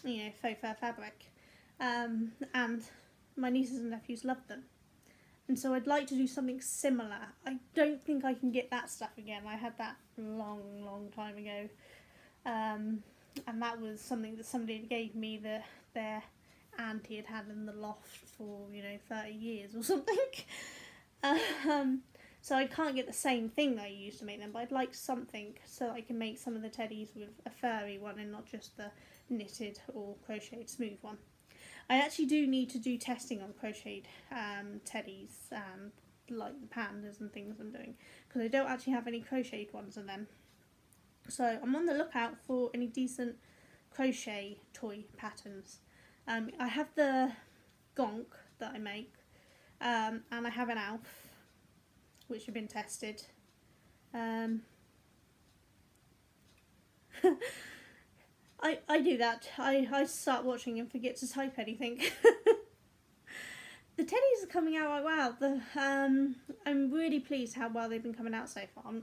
you know, faux fur fabric, and my nieces and nephews loved them, and so I'd like to do something similar. I don't think I can get that stuff again. I had that long time ago, and that was something that somebody gave me their auntie had in the loft for 30 years or something. So I can't get the same thing that I used to make them, but I'd like something so that I can make some of the teddies with a furry one and not just the knitted or crocheted smooth one. I actually do need to do testing on crocheted teddies, like the pandas and things I'm doing, because I don't actually have any crocheted ones of them. So I'm on the lookout for any decent crochet toy patterns. I have the gonk that I make, and I have an Alf, which have been tested. I do that. I start watching and forget to type anything. The teddies are coming out right well. I'm really pleased how well they've been coming out so far.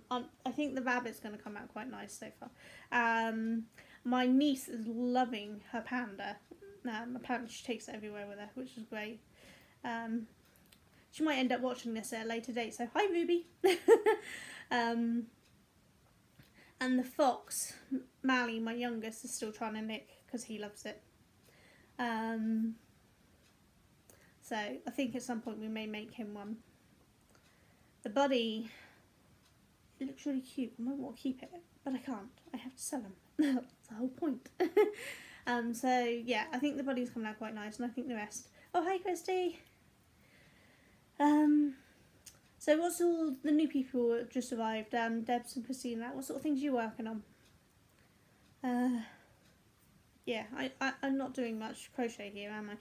I think the rabbit's going to come out quite nice so far. My niece is loving her panda. Apparently she takes it everywhere with her, which is great. She might end up watching this at a later date, so hi Ruby. And the fox, Mally, my youngest, is still trying to knit because he loves it. So I think at some point we may make him one. The buddy, it looks really cute. I might want to keep it, but I can't. I have to sell him. That's the whole point. So yeah, I think the buddy's coming out quite nice, and I think the rest. Oh, hi Christy. So what's all the new people who have just arrived? Debs and Christina. What sort of things are you working on? Yeah, I'm not doing much crochet here, am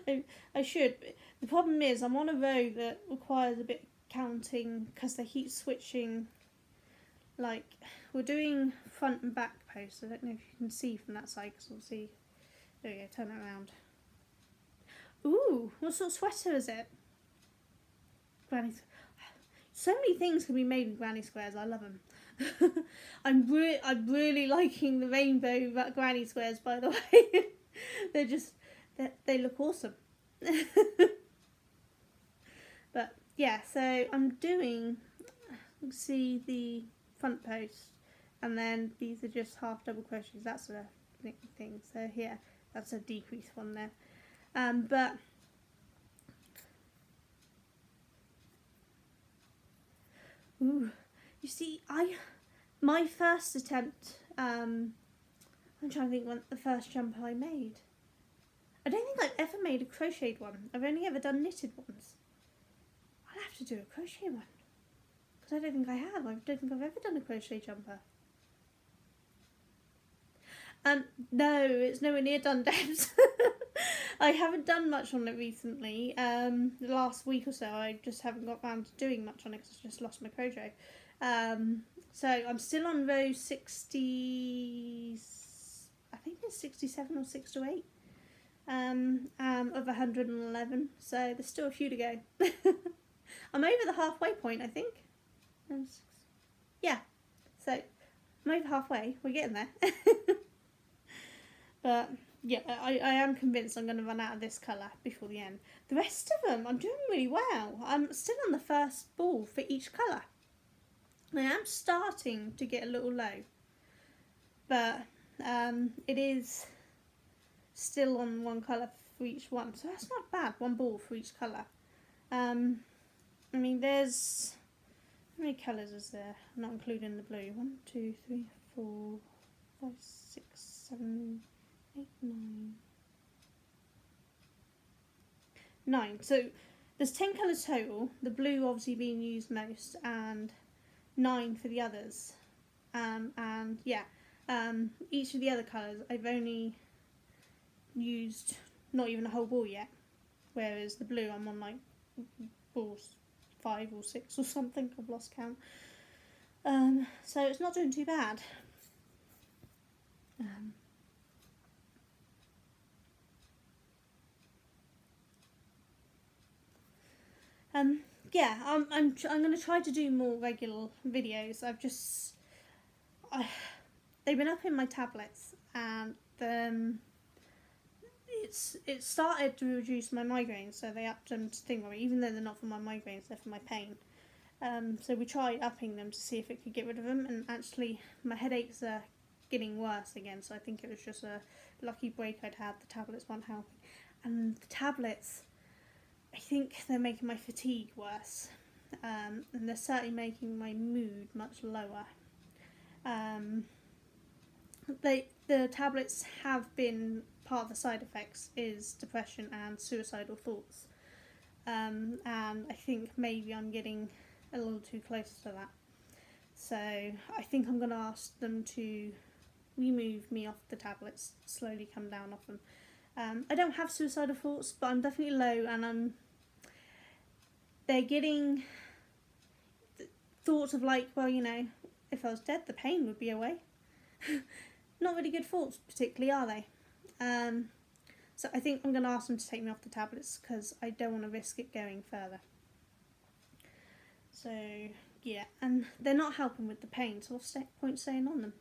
I? I should. The problem is I'm on a row that requires a bit of counting because they keep switching. Like, we're doing front and back posts. I don't know if you can see from that side because we'll see. There we go, turn it around. Ooh, what sort of sweater is it? Granny. So many things can be made in granny squares. I love them. I'm really liking the rainbow granny squares. By the way, they look awesome. But yeah, so I'm doing. See the front post, and then these are just half double crochets. That's a thing. So here, that's a decrease one there. But ooh, you see, my first attempt. I'm trying to think when the first jumper I made. I don't think I've ever made a crocheted one. I've only ever done knitted ones. I'll have to do a crochet one because I don't think I have. I don't think I've ever done a crochet jumper. No, it's nowhere near done, Debs. I haven't done much on it recently. The last week or so, I just haven't got round to doing much on it because I just lost my crochet. So I'm still on row 60. I think it's 67 or 6 to 8 of 111. So there's still a few to go. I'm over the halfway point, I think. Yeah. So I'm over halfway. We're getting there. But yeah, I am convinced I'm going to run out of this colour before the end. The rest of them, I'm doing really well. I'm still on the first ball for each colour. I am starting to get a little low, but it is still on one colour for each one, so that's not bad. One ball for each colour. I mean, there's how many colours is there? Not including the blue. 1, 2, 3, 4, 5, 6, 7, 8, 9. 9. So there's 10 colours total. The blue obviously being used most, and 9 for the others. And yeah, each of the other colours I've only used not even a whole ball yet, whereas the blue I'm on like balls 5 or 6 or something. I've lost count. So it's not doing too bad. Yeah, I'm going to try to do more regular videos. They've been up in my tablets, and it started to reduce my migraines, so they upped them to Thingamary, even though they're not for my migraines, they're for my pain. So we tried upping them to see if it could get rid of them, and actually my headaches are getting worse again, so I think it was just a lucky break I'd had. The tablets weren't helping, and the tablets, I think they're making my fatigue worse, and they're certainly making my mood much lower. The tablets have been, part of the side effects is depression and suicidal thoughts, and I think maybe I'm getting a little too close to that. So I think I'm going to ask them to remove me off the tablets, slowly come down off them. I don't have suicidal thoughts, but I'm definitely low, and they're getting thoughts of like, well, you know, if I was dead, the pain would be away. Not really good thoughts, particularly, are they? So I think I'm going to ask them to take me off the tablets because I don't want to risk it going further. So yeah, and they're not helping with the pain, so what's the point staying on them?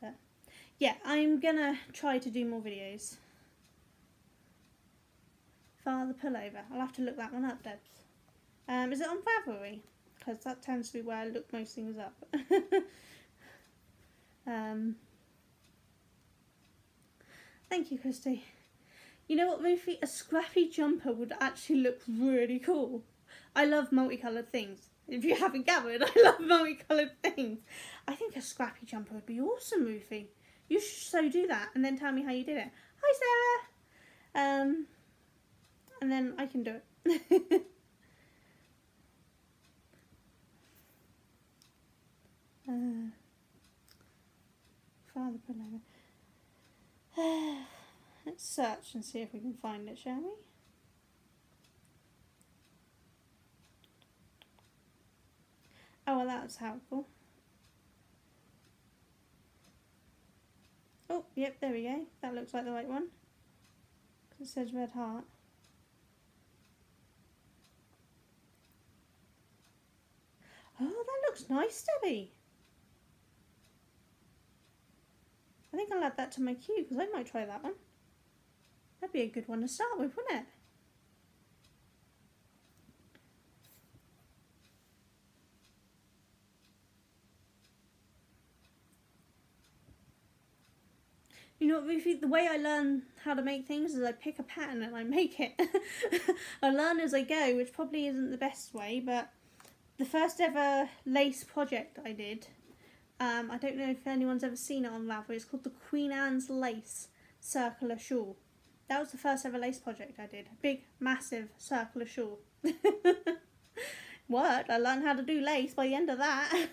But yeah, I'm going to try to do more videos. Father Pullover. I'll have to look that one up, Debs. Is it on Ravelry? Because that tends to be where I look most things up. Thank you, Christy. You know what, Ruthie? A scrappy jumper would actually look really cool. I love multicoloured things. If you haven't gathered, I love multicoloured things. I think a scrappy jumper would be awesome, Ruthie. You should so do that and then tell me how you did it. Hi, Sarah. And then I can do it. Father Pullover. Let's search and see if we can find it, shall we? Oh, well, that's helpful. Oh, yep, there we go. That looks like the right one. It says red heart. Oh, that looks nice, Debbie. I think I'll add that to my queue because I might try that one. That'd be a good one to start with, wouldn't it? You know, Ruthie, the way I learn how to make things is I pick a pattern and I make it. I learn as I go, which probably isn't the best way, but the first ever lace project I did, I don't know if anyone's ever seen it on Ravelry, it's called the Queen Anne's Lace Circular Shawl. That was the first ever lace project I did. A big, massive circular shawl. Worked. I learned how to do lace by the end of that.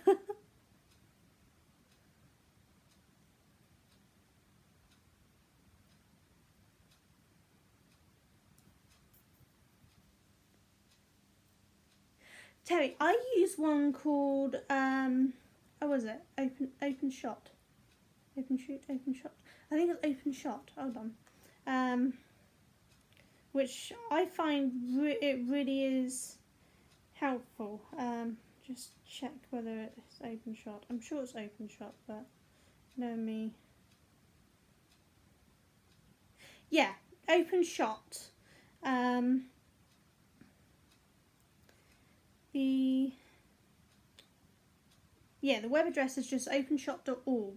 Terry, I use one called, what was it? Open Shot. Open Shoot, Open Shot. I think it's Open Shot. Hold on. Which I find it really is helpful. Just check whether it's Open Shot. I'm sure it's Open Shot, but know me. Yeah, Open Shot. The web address is just openshot.org.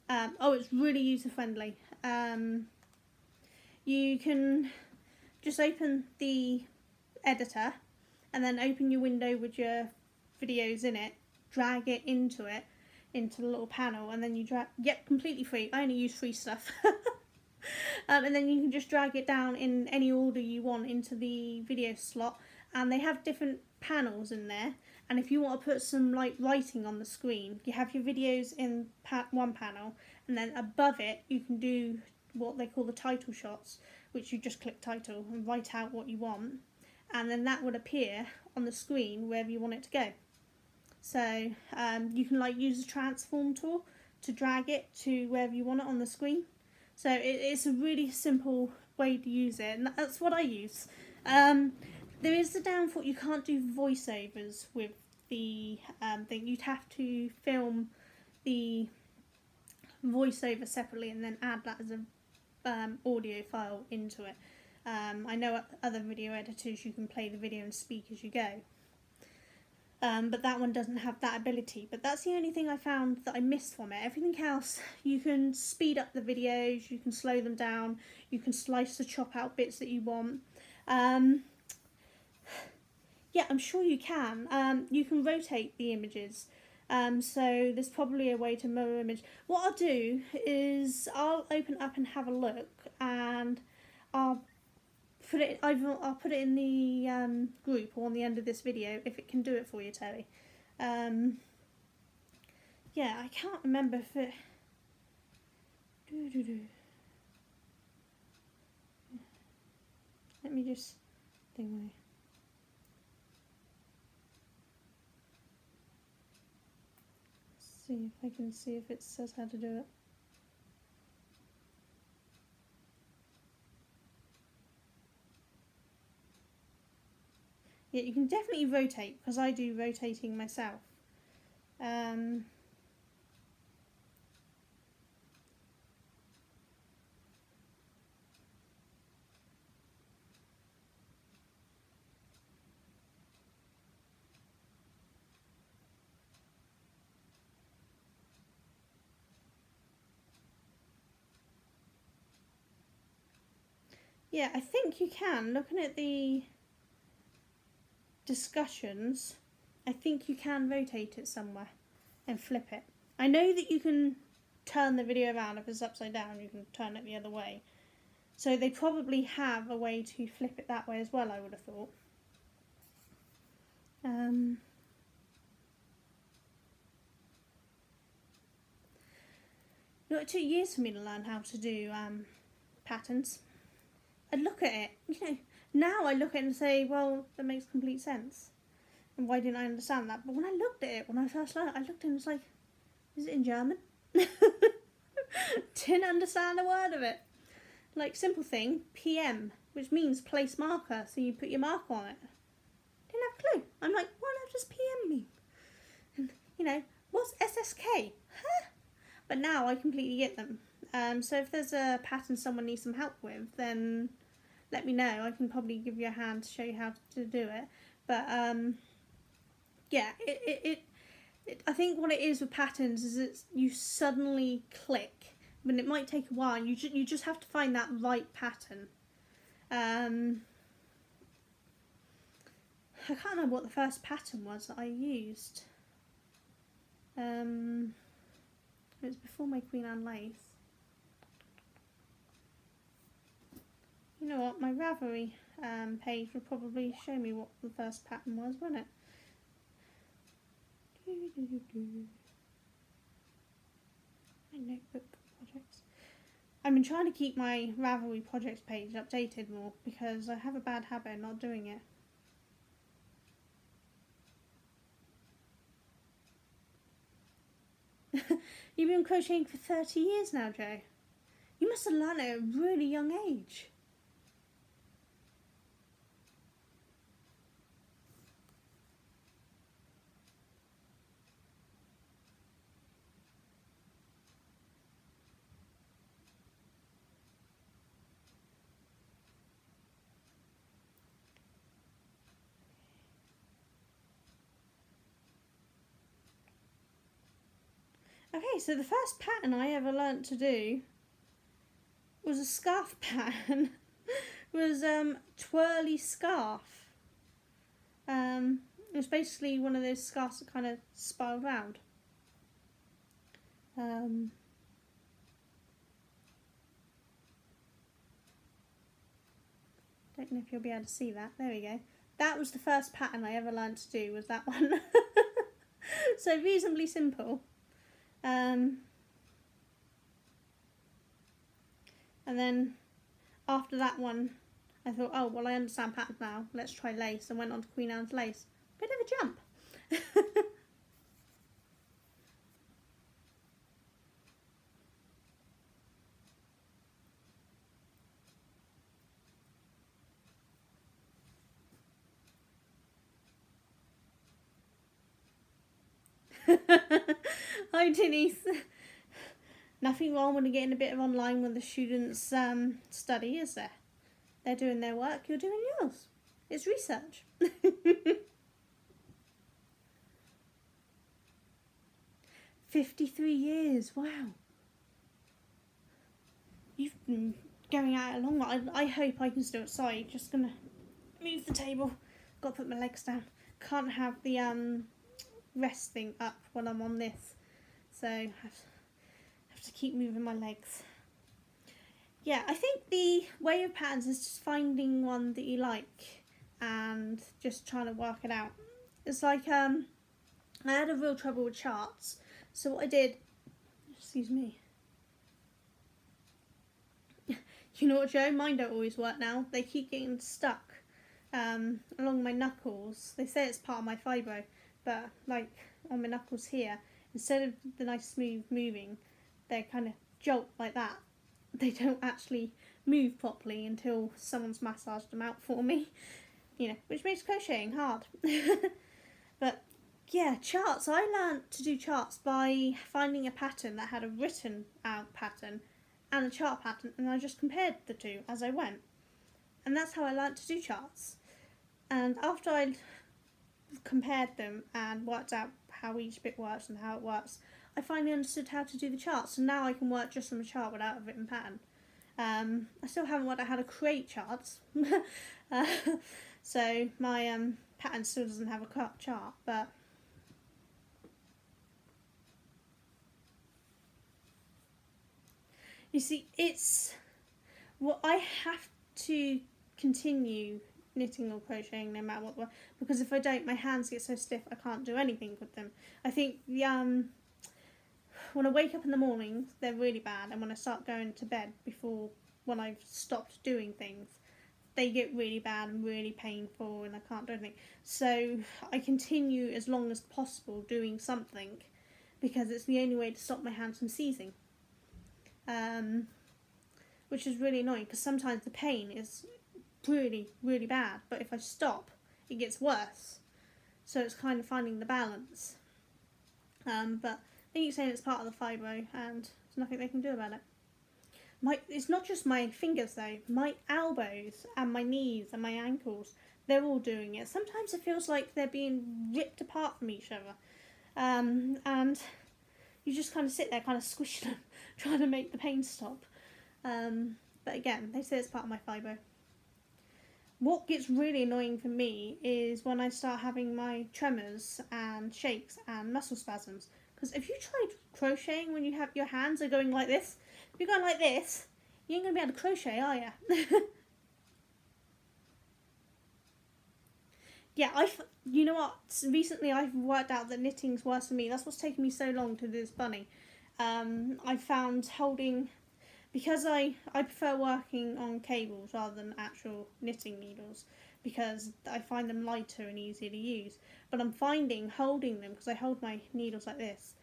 Oh, it's really user friendly. You can just open the editor and then open your window with your videos in it, drag it into the little panel, and then you drag, yep, completely free. I only use free stuff. And then you can just drag it down in any order you want into the video slot, and they have different panels in there, and if you want to put some like writing on the screen, you have your videos in one panel, and then above it you can do what they call the title shots, which you just click title and write out what you want, and then that would appear on the screen wherever you want it to go. So you can like use the transform tool to drag it to wherever you want it on the screen. So it's a really simple way to use it, and that's what I use. There is the downfall, you can't do voiceovers with the thing. You'd have to film the voiceover separately and then add that as a audio file into it. I know other video editors you can play the video and speak as you go. But that one doesn't have that ability. But that's the only thing I found that I missed from it. Everything else, you can speed up the videos, you can slow them down, you can slice or chop out bits that you want. Yeah, I'm sure you can. You can rotate the images. So there's probably a way to mirror image. What I'll do is I'll open up and have a look, and I'll put it in the group or on the end of this video if it can do it for you, Terry. Yeah, I can't remember if it. Let me just think. See if I can see if it says how to do it. Yeah, you can definitely rotate, because I do rotating myself. Yeah, I think you can. Looking at the discussions, I think you can rotate it somewhere and flip it. I know that you can turn the video around. If it's upside down, you can turn it the other way. So they probably have a way to flip it that way as well, I would have thought. You know, it took years for me to learn how to do patterns. I'd look at it, you know, now I look at it and say, well, that makes complete sense. And why didn't I understand that? But when I looked at it, when I first learned it, I looked at it and was like, is it in German? Didn't understand a word of it. like simple thing, PM, which means place marker, so you put your marker on it. Didn't have a clue. I'm like, what does PM mean? And, you know, what's SSK? Huh? But now I completely get them. So if there's a pattern someone needs some help with, then let me know. I can probably give you a hand to show you how to do it. But yeah, I think what it is with patterns is it's you suddenly click. I mean, it might take a while. You just have to find that right pattern. I can't remember what the first pattern was that I used. It was before my Queen Anne lace. You know what? My Ravelry page will probably show me what the first pattern was, won't it? My notebook projects. I've been trying to keep my Ravelry projects page updated more because I have a bad habit of not doing it. You've been crocheting for 30 years now, Jo. You must have learned it at a really young age. Okay, so the first pattern I ever learnt to do was a scarf pattern. It was Twirly Scarf. It was basically one of those scarves that kind of spiral round. Don't know if you'll be able to see that. There we go. That was the first pattern I ever learnt to do, was that one. So reasonably simple. And then after that one, I thought, oh, well, I understand patterns now. Let's try lace, and went on to Queen Anne's lace. Bit of a jump. Hi, Denise. Nothing wrong with getting a bit of online when the students study, is there? They're doing their work, you're doing yours. It's research. 53 years, wow. You've been going at it a long while. I hope I can still, sorry, just gonna move the table. Gotta put my legs down. Can't have the rest thing up when I'm on this. So I have to keep moving my legs. Yeah, I think the way of patterns is just finding one that you like and just trying to work it out. It's like I had a real trouble with charts. So what I did, excuse me. You know what, Jo? Mine don't always work now. They keep getting stuck along my knuckles. They say it's part of my fibro, but like on my knuckles here, instead of the nice smooth moving, they kind of jolt like that. They don't actually move properly until someone's massaged them out for me, you know, which makes crocheting hard. But yeah, charts. I learnt to do charts by finding a pattern that had a written out pattern and a chart pattern, and I just compared the two as I went. And that's how I learnt to do charts. And after I compared them and worked out how each bit works and how it works, I finally understood how to do the charts, and now I can work just from a chart without a written pattern. I still haven't worked out how to create charts, so my pattern still doesn't have a chart, but you see, it's what I have to continue knitting or crocheting no matter what, because if I don't, my hands get so stiff I can't do anything with them. I think the when I wake up in the morning they're really bad, and when I start going to bed when I've stopped doing things, they get really bad and really painful and I can't do anything. So I continue as long as possible doing something because it's the only way to stop my hands from seizing. which is really annoying because sometimes the pain is really, really bad, but if I stop, it gets worse. So it's kind of finding the balance. But they keep saying it's part of the fibro, and there's nothing they can do about it. It's not just my fingers though, my elbows and my knees and my ankles, they're all doing it. Sometimes it feels like they're being ripped apart from each other. And you just kind of sit there kind of squishing them, trying to make the pain stop. But again, they say it's part of my fibro. What gets really annoying for me is when I start having my tremors and shakes and muscle spasms. Because if you tried crocheting when you have your hands are going like this, if you're going like this, you ain't going to be able to crochet, are you? Yeah, you know what? Recently I've worked out that knitting's worse for me. That's what's taken me so long to do this bunny. I found because I prefer working on cables rather than actual knitting needles, because I find them lighter and easier to use. But I'm finding holding them, because I hold my needles like this,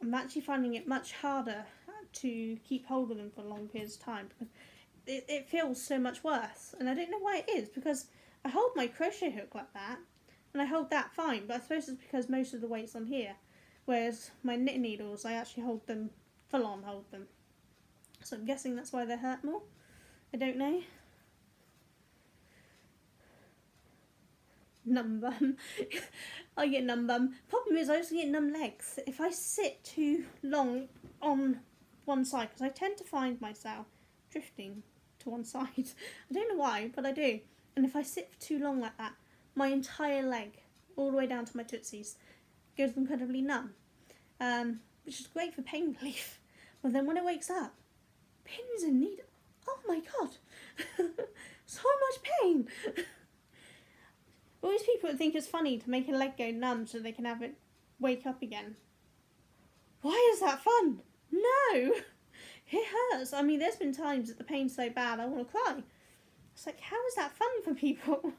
I'm actually finding it much harder to keep hold of them for long periods of time, because it feels so much worse. And I don't know why it is, because I hold my crochet hook like that, and I hold that fine, but I suppose it's because most of the weight's on here, whereas my knit needles, I actually hold them, full on hold them. So I'm guessing that's why they hurt more. I don't know. Numb bum. I get numb bum. Problem is I also get numb legs. If I sit too long on one side, because I tend to find myself drifting to one side. I don't know why, but I do. And if I sit for too long like that, my entire leg, all the way down to my tootsies, goes incredibly numb. Which is great for pain relief. But then when it wakes up, pins and needles, oh my god, so much pain. All these people think it's funny to make a leg go numb so they can have it wake up again. Why is that fun? No, it hurts. I mean, there's been times that the pain's so bad I want to cry. It's like, how is that fun for people?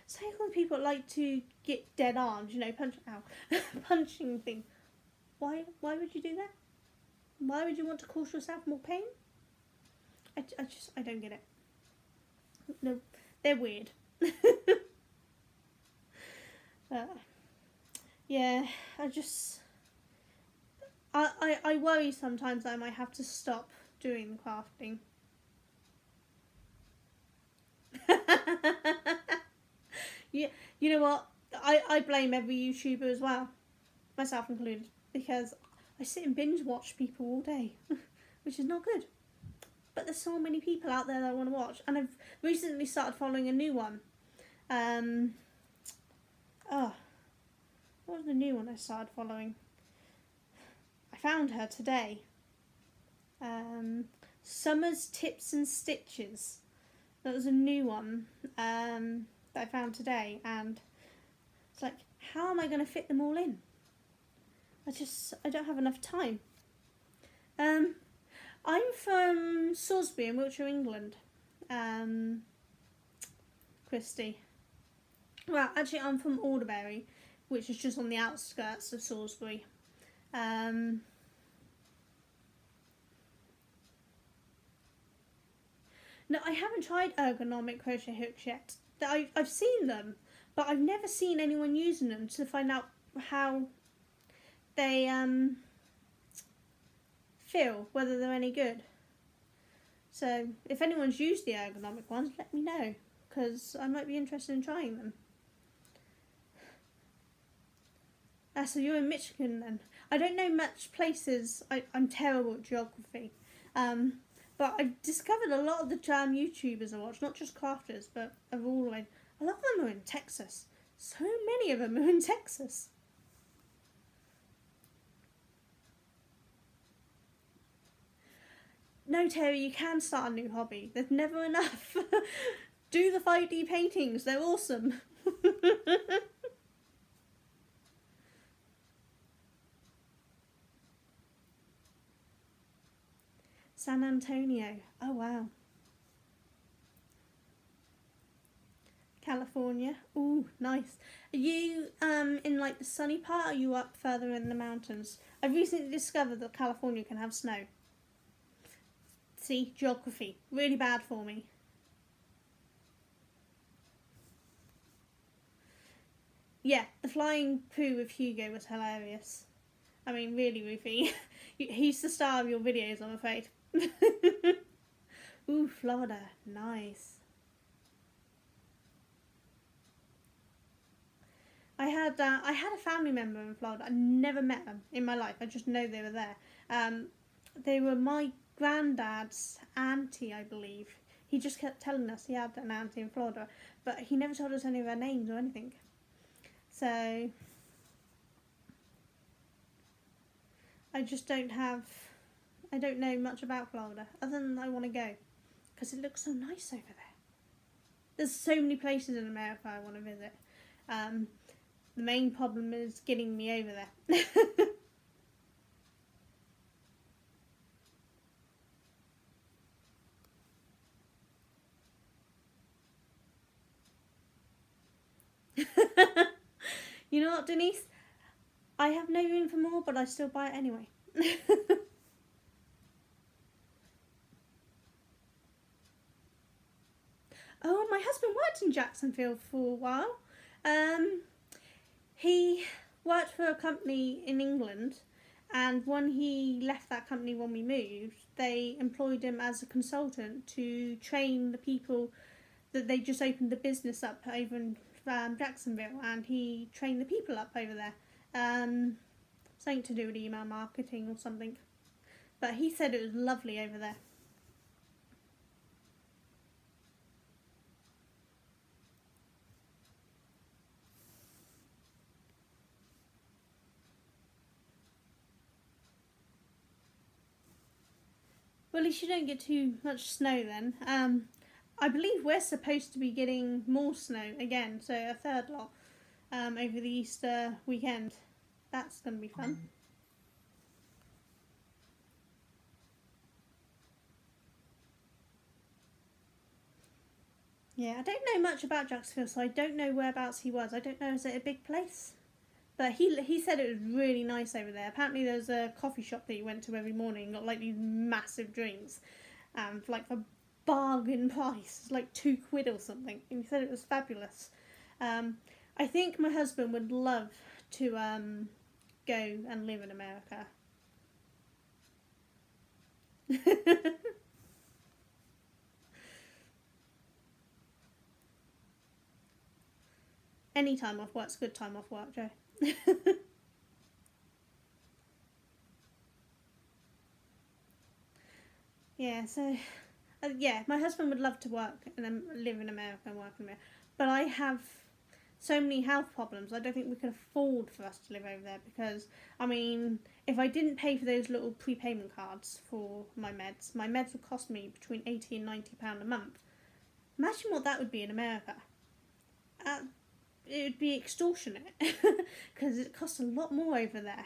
It's like when people like to get dead arms, you know, punching things. Why would you do that? Why would you want to cause yourself more pain? I don't get it. No, they're weird. Yeah, I worry sometimes I might have to stop doing the crafting. Yeah, you know what? I blame every YouTuber as well, myself included, because I sit and binge watch people all day, which is not good. But there's so many people out there that I want to watch, and I've recently started following a new one. What was the new one I started following? I found her today. Summer's Tips and Stitches. That was a new one that I found today, and it's like, how am I going to fit them all in? I don't have enough time. I'm from Salisbury in Wiltshire, England. Christy. Well, actually I'm from Alderbury, which is just on the outskirts of Salisbury. No, I haven't tried ergonomic crochet hooks yet. I've seen them, but I've never seen anyone using them to find out how they feel, whether they're any good. So if anyone's used the ergonomic ones, let me know, because I might be interested in trying them. So you're in Michigan then. I don't know much places. I'm terrible at geography. But I've discovered a lot of the YouTubers I watch, not just crafters, but of all the way. A lot of them are in Texas. So many of them are in Texas. No, Terry, you can start a new hobby. There's never enough. Do the 5D paintings. They're awesome. San Antonio. Oh, wow. California. Ooh, nice. Are you in like the sunny part, or are you up further in the mountains? I've recently discovered that California can have snow. See, geography, really bad for me. Yeah, the flying poo with Hugo was hilarious. I mean, really, Ruthie. He's the star of your videos, I'm afraid. Ooh, Florida. Nice. I had a family member in Florida. I never met them in my life. I just know they were there. They were my granddad's auntie, I believe. He just kept telling us he had an auntie in Florida, but he never told us any of their names or anything. So I don't know much about Florida, other than I want to go, because it looks so nice over there. There's so many places in America I want to visit. The main problem is getting me over there. You know what, Denise? I have no room for more, but I still buy it anyway. Oh, my husband worked in Jacksonville for a while. He worked for a company in England, and when he left that company when we moved, they employed him as a consultant to train the people that they just opened the business up over in Jacksonville, and he trained the people up over there. Something to do with email marketing or something. But he said it was lovely over there. Well, at least you don't get too much snow then. I believe we're supposed to be getting more snow again, so a third lot over the Easter weekend. That's going to be fun. Yeah, I don't know much about Jacksonville, so I don't know whereabouts he was. I don't know, is it a big place? But he said it was really nice over there. Apparently there's a coffee shop that he went to every morning and got like these massive drinks. Like for bargain price, like £2 or something. And he said it was fabulous. I think my husband would love to go and live in America. Any time off work's good time off work, Joe. Yeah, so yeah, my husband would love to work and then live in America and work in America, but I have so many health problems. I don't think we could afford for us to live over there, because I mean, if I didn't pay for those little prepayment cards for my meds would cost me between £80 and £90 a month. Imagine what that would be in America. It would be extortionate because it costs a lot more over there.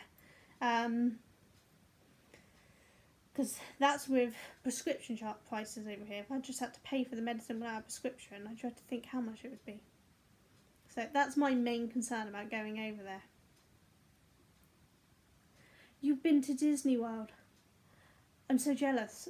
Because that's with prescription chart prices over here. If I just had to pay for the medicine without a prescription, I tried to think how much it would be. So that's my main concern about going over there. You've been to Disney World. I'm so jealous.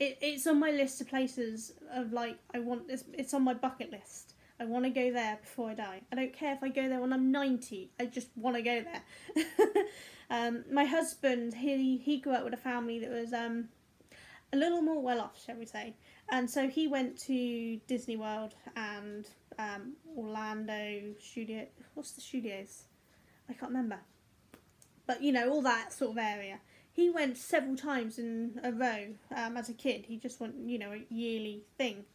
It's on my list of places of like, it's on my bucket list. I want to go there before I die. I don't care if I go there when I'm 90. I just want to go there. My husband, he grew up with a family that was a little more well off, shall we say. And so he went to Disney World and Orlando Studio. What's the studios? I can't remember. But you know, all that sort of area. He went several times in a row as a kid. He just went, you know, a yearly thing.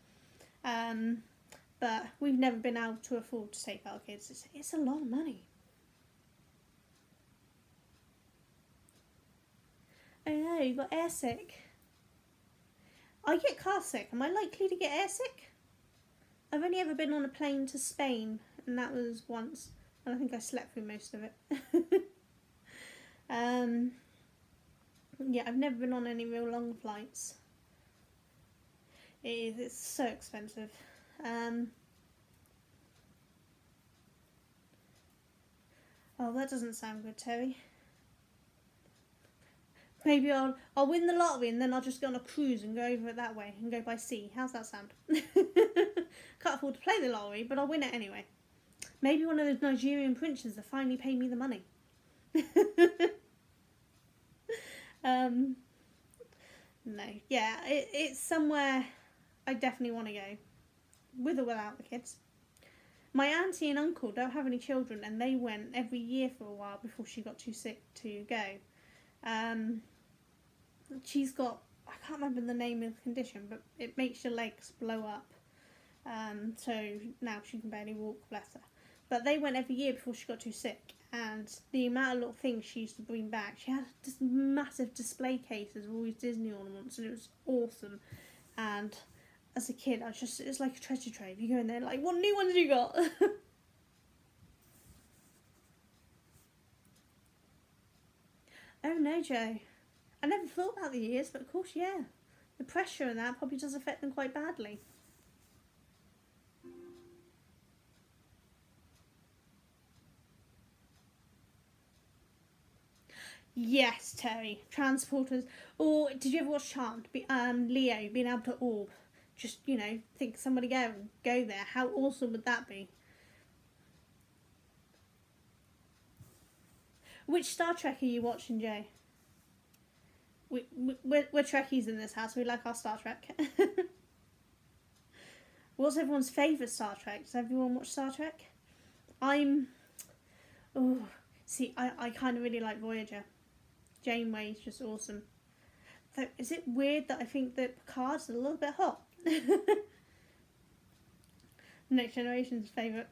But we've never been able to afford to take our kids. It's a lot of money. Oh no, you got air sick. I get car sick. Am I likely to get air sick? I've only ever been on a plane to Spain, and that was once. And I think I slept through most of it. Yeah, I've never been on any real long flights. It's so expensive. Oh, that doesn't sound good, Terry. Maybe I'll win the lottery and then I'll just go on a cruise and go over it that way and go by sea. How's that sound? Can't afford to play the lottery, but I'll win it anyway. Maybe one of those Nigerian princes will finally pay me the money. No, yeah, it's somewhere I definitely want to go, with or without the kids. My auntie and uncle don't have any children, and they went every year for a while before she got too sick to go. She's got, I can't remember the name of the condition, but it makes your legs blow up. So now she can barely walk, bless her. But they went every year before she got too sick, and the amount of little things she used to bring back, she had this massive display cases of all these Disney ornaments, and it was awesome. And as a kid, it's like a treasure trove. You go in there like, what new ones have you got? Oh no, Joe. I never thought about the ears, but of course, yeah. The pressure and that probably does affect them quite badly. Yes, Terry. Transporters. Or did you ever watch Charmed? Leo being able to orb. Just, think somebody go there. How awesome would that be? Which Star Trek are you watching, Joe? We're Trekkies in this house. We like our Star Trek. What's everyone's favourite Star Trek? Does everyone watch Star Trek? I kind of really like Voyager. Janeway's just awesome. So, is it weird that I think that Picard's a little bit hot? Next Generation's favourite.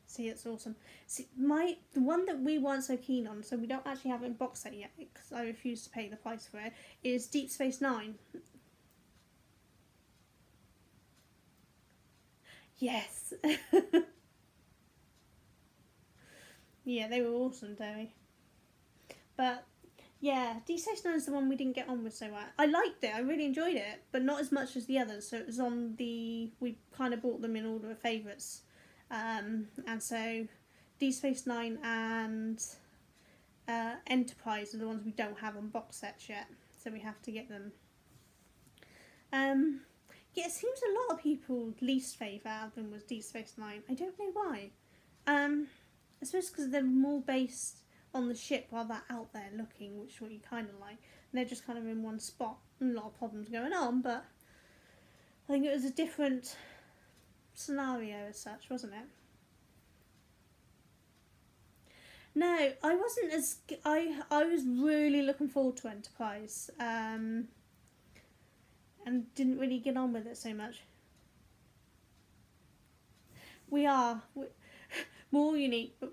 See, it's awesome. See, the one that we weren't so keen on, so we don't actually have it in box set yet because I refuse to pay the price for it, is Deep Space Nine. Yes. Yeah, they were awesome, Terry. But yeah, Deep Space Nine is the one we didn't get on with so well. I liked it, I really enjoyed it, but not as much as the others. So it was we kind of bought them in order of favourites. And so Deep Space Nine and Enterprise are the ones we don't have on box sets yet. So we have to get them. Yeah, it seems a lot of people's least favourite out of them was Deep Space Nine. I don't know why. I suppose because they're more based on the ship while they're out there looking, which is what you kind of like. And they're just kind of in one spot. And a lot of problems going on, but I think it was a different scenario as such, wasn't it? No, I wasn't as... I was really looking forward to Enterprise. And didn't really get on with it so much. We're more unique, but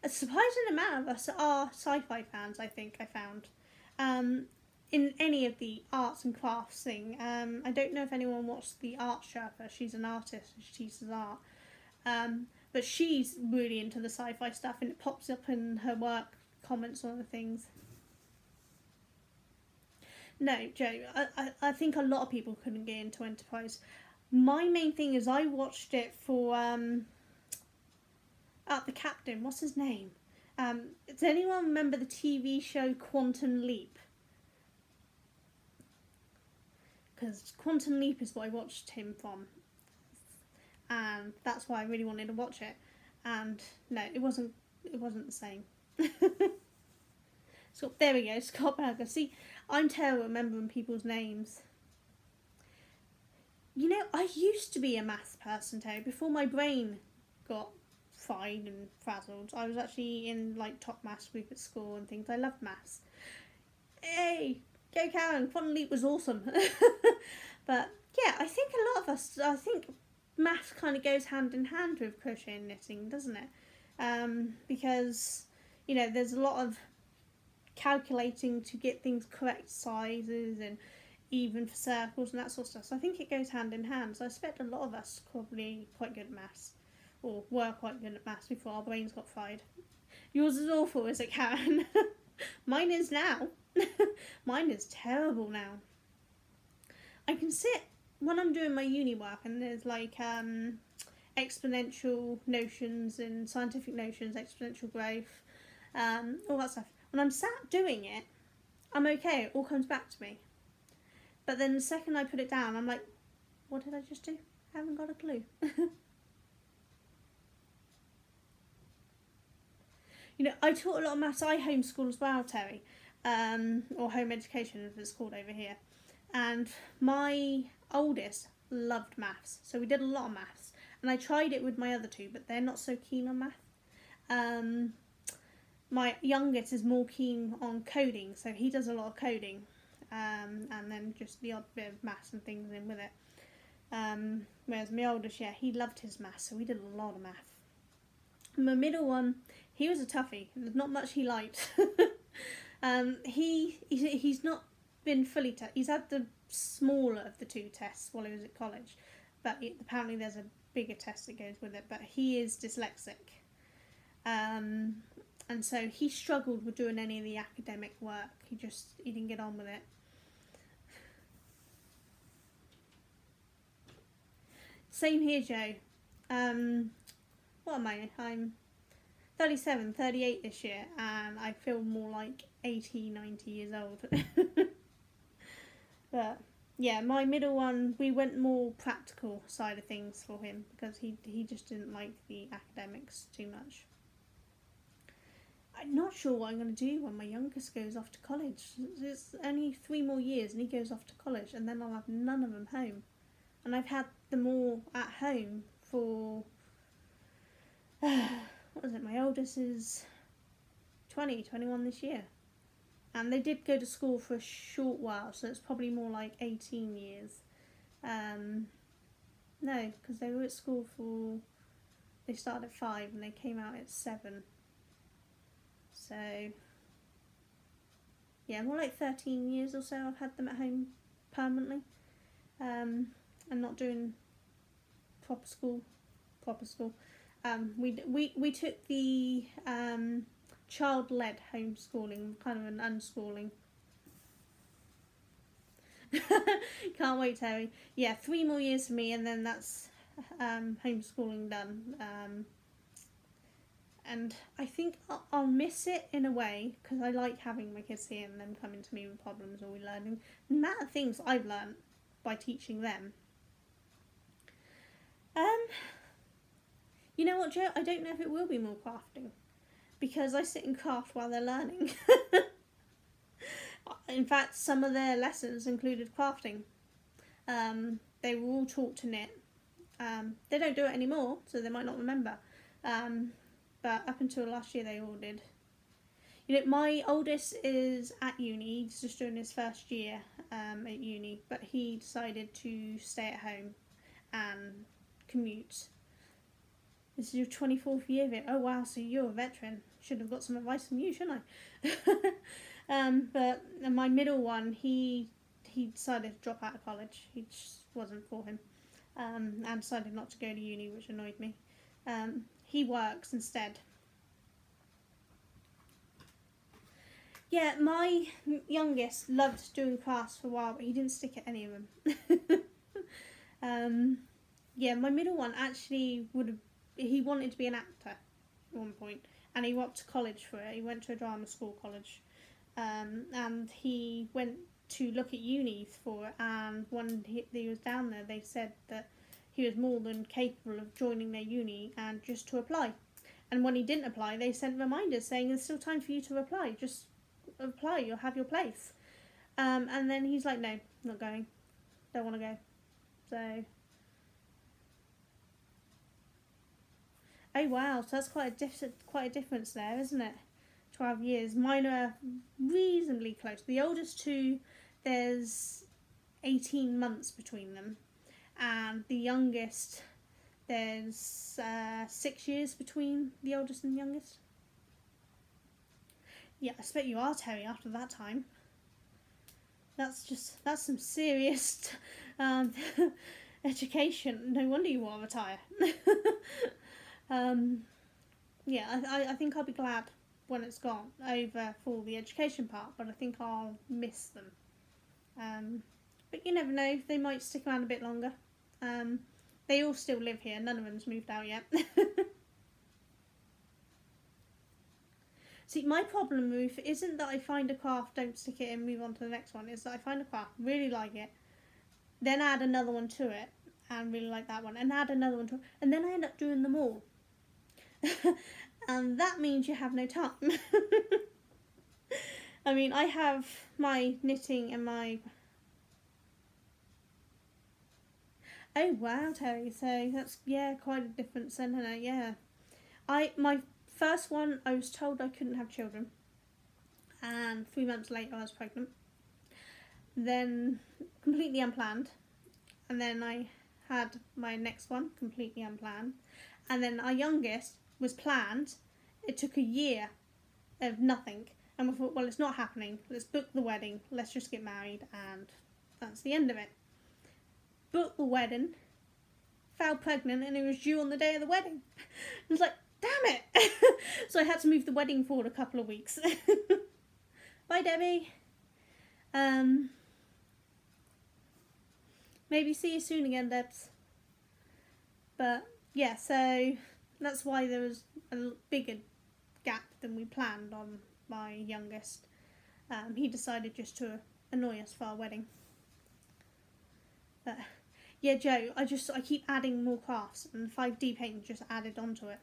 a surprising amount of us are sci-fi fans, I think I found. In any of the arts and crafts thing. I don't know if anyone watched the Art Sherpa. She's an artist and she teaches art. But she's really into the sci-fi stuff and it pops up in her work comments on the things. No, Joe, I think a lot of people couldn't get into Enterprise. My main thing is I watched it for the captain, what's his name? Does anyone remember the TV show Quantum Leap? Because Quantum Leap is what I watched him from. And that's why I really wanted to watch it. And no, it wasn't the same. So there we go, Scott Berger. See, I'm terrible at remembering people's names. I used to be a maths person, Terry, before my brain got fried and frazzled. I was actually in top maths group at school and things. I loved maths. Hey, go Karen! Quantum Leap was awesome. But yeah, I think a lot of us. I think maths kind of goes hand in hand with crochet and knitting, doesn't it? Because there's a lot of calculating to get things correct sizes and even for circles and that sort of stuff. So I think it goes hand in hand. So I expect a lot of us are probably quite good at maths. Or were quite good at maths before our brains got fried. Yours is awful, is it, Karen? Mine is now. Mine is terrible now. I can sit when I'm doing my uni work and there's exponential notions and scientific notions, exponential growth, all that stuff. When I'm sat doing it, I'm okay, it all comes back to me. But then the second I put it down, I'm like, what did I just do? I haven't got a clue. You know, I taught a lot of maths. I homeschool as well, Terry, or home education as it's called over here. And my oldest loved maths, so we did a lot of maths. And I tried it with my other two, but they're not so keen on math. My youngest is more keen on coding, so he does a lot of coding, and then just the odd bit of maths and things in with it. Whereas my oldest, yeah, he loved his maths, so we did a lot of math. My middle one, he was a toughie. There's not much he liked. He's not been fully he's had the smaller of the two tests while he was at college, but apparently there's a bigger test that goes with it. But he is dyslexic, and so he struggled with doing any of the academic work. He didn't get on with it. Same here, Joe. What am I? I'm 37, 38 this year, and I feel more like 80, 90 years old. But yeah, my middle one, we went more practical side of things for him because he just didn't like the academics too much. I'm not sure what I'm going to do when my youngest goes off to college. It's only 3 more years and he goes off to college, and then I'll have none of them home. And I've had them all at home for, what is it, my oldest is 21 this year. And they did go to school for a short while, so it's probably more like 18 years. No, because they were at school they started at 5 and they came out at 7. So, yeah, more like 13 years or so I've had them at home permanently. And not doing proper school. We took the child-led homeschooling, kind of an unschooling. Can't wait, Terry. Yeah, 3 more years for me, and then that's homeschooling done. And I think I'll miss it in a way, because I like having my kids here and them coming to me with problems or learning. The amount of things I've learned by teaching them. You know what, Joe? I don't know if it will be more crafting, because I sit and craft while they're learning. In fact, some of their lessons included crafting. They were all taught to knit. They don't do it anymore, so they might not remember. But up until last year, they all did. You know, my oldest is at uni. He's just doing his first year at uni, but he decided to stay at home and commute. This is your 24th year of it. Oh wow, so you're a veteran. Should have got some advice from you, shouldn't I? But my middle one, he decided to drop out of college. He just wasn't for him. And decided not to go to uni, which annoyed me. He works instead. Yeah, my youngest loved doing crafts for a while, but he didn't stick at any of them. Yeah, my middle one actually he wanted to be an actor at one point, and he went to college for it. He went to a drama school college, and he went to look at uni for it, and when he was down there, they said that he was more than capable of joining their uni and just to apply. And when he didn't apply, they sent reminders saying there's still time for you to apply, just apply, you'll have your place. And then he's like, no, not going, don't want to go. So, oh wow, so that's quite a difference there, isn't it? 12 years. Mine are reasonably close. The oldest two, there's 18 months between them, and the youngest, there's 6 years between the oldest and the youngest. Yeah, I expect you are, Terry, after that time. That's some serious education. No wonder you want to retire. Yeah, I think I'll be glad when it's gone over for the education part, but I think I'll miss them. But you never know, they might stick around a bit longer. They all still live here, none of them's moved out yet. See, my problem, Ruth, isn't that I find a craft, don't stick it in, move on to the next one. It's that I find a craft, really like it, then add another one to it, and really like that one, and add another one to it, and then I end up doing them all. And that means you have no time. I mean, I have my knitting and my... Oh, wow, Terry. So that's, yeah, quite a difference then, isn't it? Yeah. My first one, I was told I couldn't have children. And 3 months later, I was pregnant. Then, completely unplanned. And then I had my next one, completely unplanned. And then our youngest was planned. It took a year of nothing. And we thought, well, it's not happening. Let's book the wedding. Let's just get married. And that's the end of it. Booked the wedding. Fell pregnant and it was due on the day of the wedding. I was like, damn it. So I had to move the wedding forward a couple of weeks. Bye, Debbie. Maybe see you soon again, Debs. But yeah, so that's why there was a bigger gap than we planned on my youngest. He decided just to annoy us for our wedding. But yeah, Joe, I keep adding more crafts, and 5D paint just added onto it.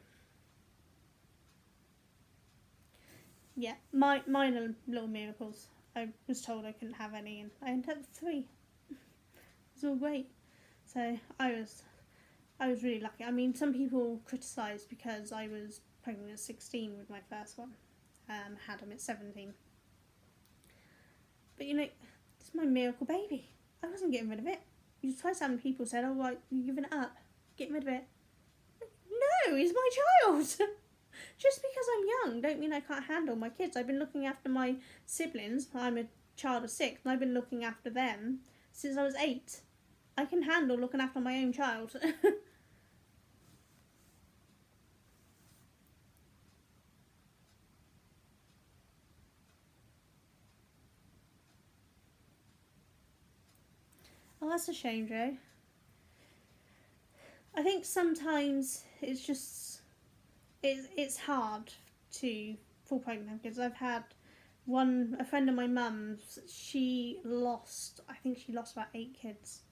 Yeah, mine are little miracles. I was told I couldn't have any, and I ended up with 3. It was all great. So I was really lucky. I mean, some people criticise because I was pregnant at 16 with my first one. Had him at 17. But you know, it's my miracle baby. I wasn't getting rid of it. Twice how many people said, oh right, you're giving it up. Getting rid of it. No, he's my child. Just because I'm young don't mean I can't handle my kids. I've been looking after my siblings. I'm a child of 6 and I've been looking after them since I was 8. I can handle looking after my own child. Oh, that's a shame, Joe. I think sometimes it's just it's hard to fall pregnant with kids. I've had a friend of my mum's. I think she lost about 8 kids.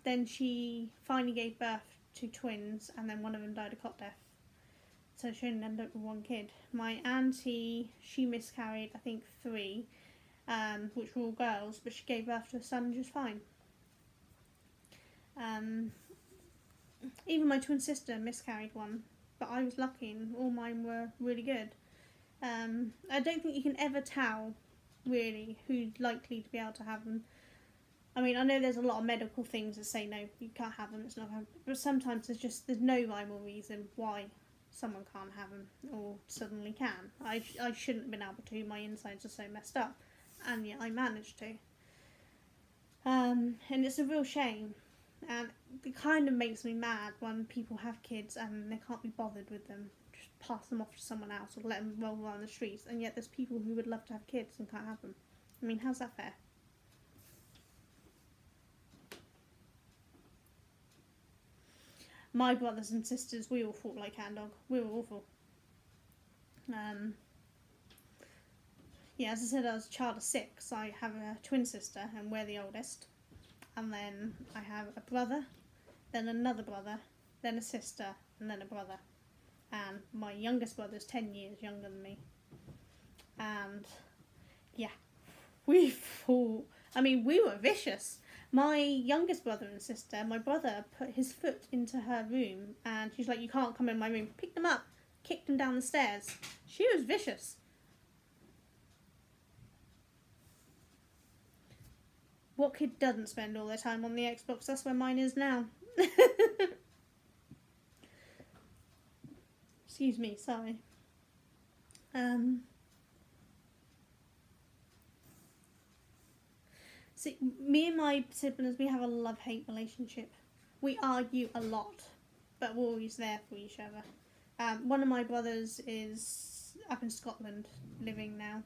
Then she finally gave birth to twins, and then one of them died of cot death. So she only ended up with 1 kid. My auntie, she miscarried, I think 3, which were all girls, but she gave birth to a son just fine. Even my twin sister miscarried 1, but I was lucky and all mine were really good. I don't think you can ever tell really who's likely to be able to have them. I mean, I know there's a lot of medical things that say no, you can't have them, it's not happening, but sometimes there's no rhyme or reason why someone can't have them or suddenly can. I shouldn't have been able to. My insides are so messed up, and yet I managed to. And it's a real shame. And it kind of makes me mad when people have kids and they can't be bothered with them. Just pass them off to someone else or let them roll around the streets. And yet there's people who would love to have kids and can't have them. I mean, how's that fair? My brothers and sisters, we all fought like cat and dog. We were awful. Yeah, as I said, I was a child of 6. I have a twin sister and we're the oldest. And then I have a brother, then another brother, then a sister, and then a brother. And my youngest brother's 10 years younger than me. And yeah, we fought. I mean, we were vicious. My youngest brother and sister, my brother put his foot into her room and she's like, you can't come in my room. Picked him up, kicked him down the stairs. She was vicious. What kid doesn't spend all their time on the Xbox? That's where mine is now. Excuse me, sorry. See, me and my siblings, we have a love-hate relationship. We argue a lot, but we're always there for each other. One of my brothers is up in Scotland, living now.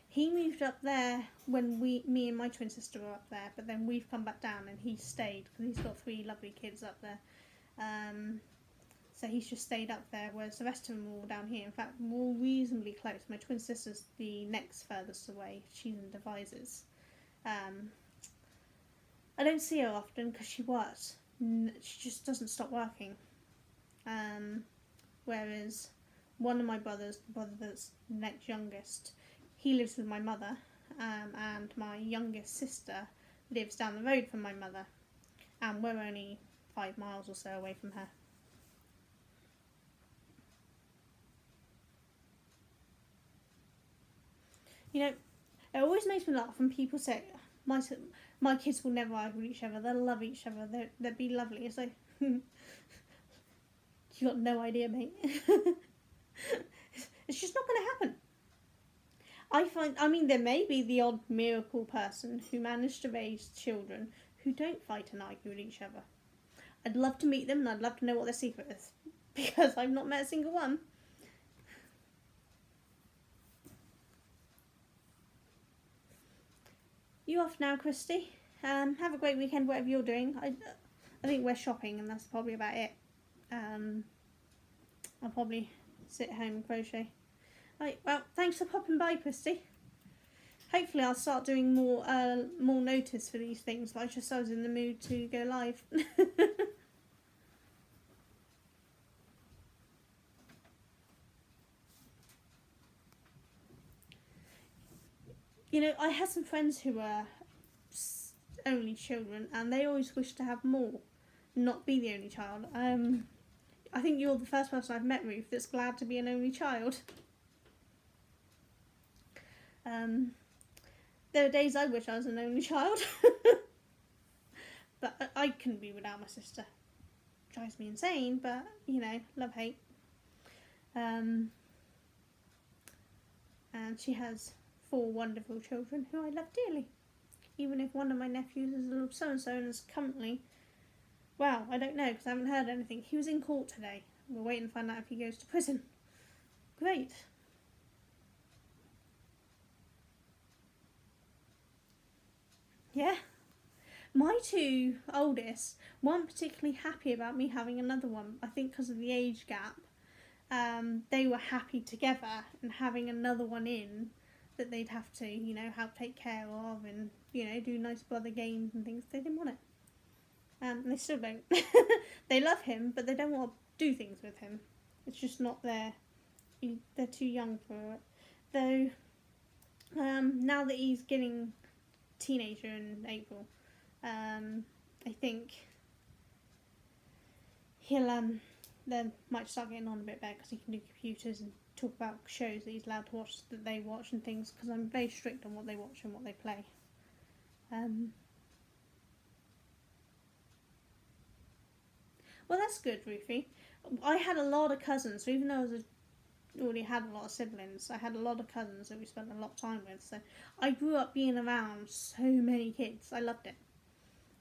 He moved up there when me and my twin sister were up there, but then we've come back down and he stayed because he's got 3 lovely kids up there. So he's just stayed up there, whereas the rest of them are all down here. In fact, we're all reasonably close. My twin sister's the next furthest away. She's in Devizes. I don't see her often because she works. She just doesn't stop working. Whereas one of my brothers, the brother that's next youngest, he lives with my mother, and my youngest sister lives down the road from my mother, and we're only 5 miles or so away from her. You know, it always makes me laugh when people say, my kids will never argue with each other, they'll love each other, they'll be lovely. It's like, you got no idea, mate. It's just not going to happen. I mean, there may be the odd miracle person who managed to raise children who don't fight and argue with each other. I'd love to meet them and I'd love to know what their secret is, because I've not met a single one. You off now, Christy? Have a great weekend, whatever you're doing. I think we're shopping and that's probably about it. I'll probably sit home and crochet. Right, well, thanks for popping by, Christy. Hopefully I'll start doing more notice for these things, like just so I was in the mood to go live. You know, I had some friends who were only children and they always wish to have more, not be the only child. I think you're the first person I've met, Ruth, that's glad to be an only child. There are days I wish I was an only child. But I couldn't be without my sister. Drives me insane, but, you know, love-hate. And she has 4 wonderful children who I love dearly. Even if one of my nephews is a little so-and-so and is currently... Well, I don't know because I haven't heard anything. He was in court today. We're waiting to find out if he goes to prison. Great. Yeah. My 2 oldest weren't particularly happy about me having another one. I think because of the age gap. They were happy together and having another one in that they'd have to, you know, help take care of and, you know, do nice brother games and things. They didn't want it. And they still don't. They love him, but they don't want to do things with him. It's just not there. They're too young for it. Though, now that he's getting teenager in April, I think he'll, they might start getting on a bit better because he can do computers and talk about shows that he's allowed to watch, that they watch and things, because I'm very strict on what they watch and what they play. Well, that's good, Ruthie. I had a lot of cousins, so even though I already had a lot of siblings, I had a lot of cousins that we spent a lot of time with, so I grew up being around so many kids. I loved it.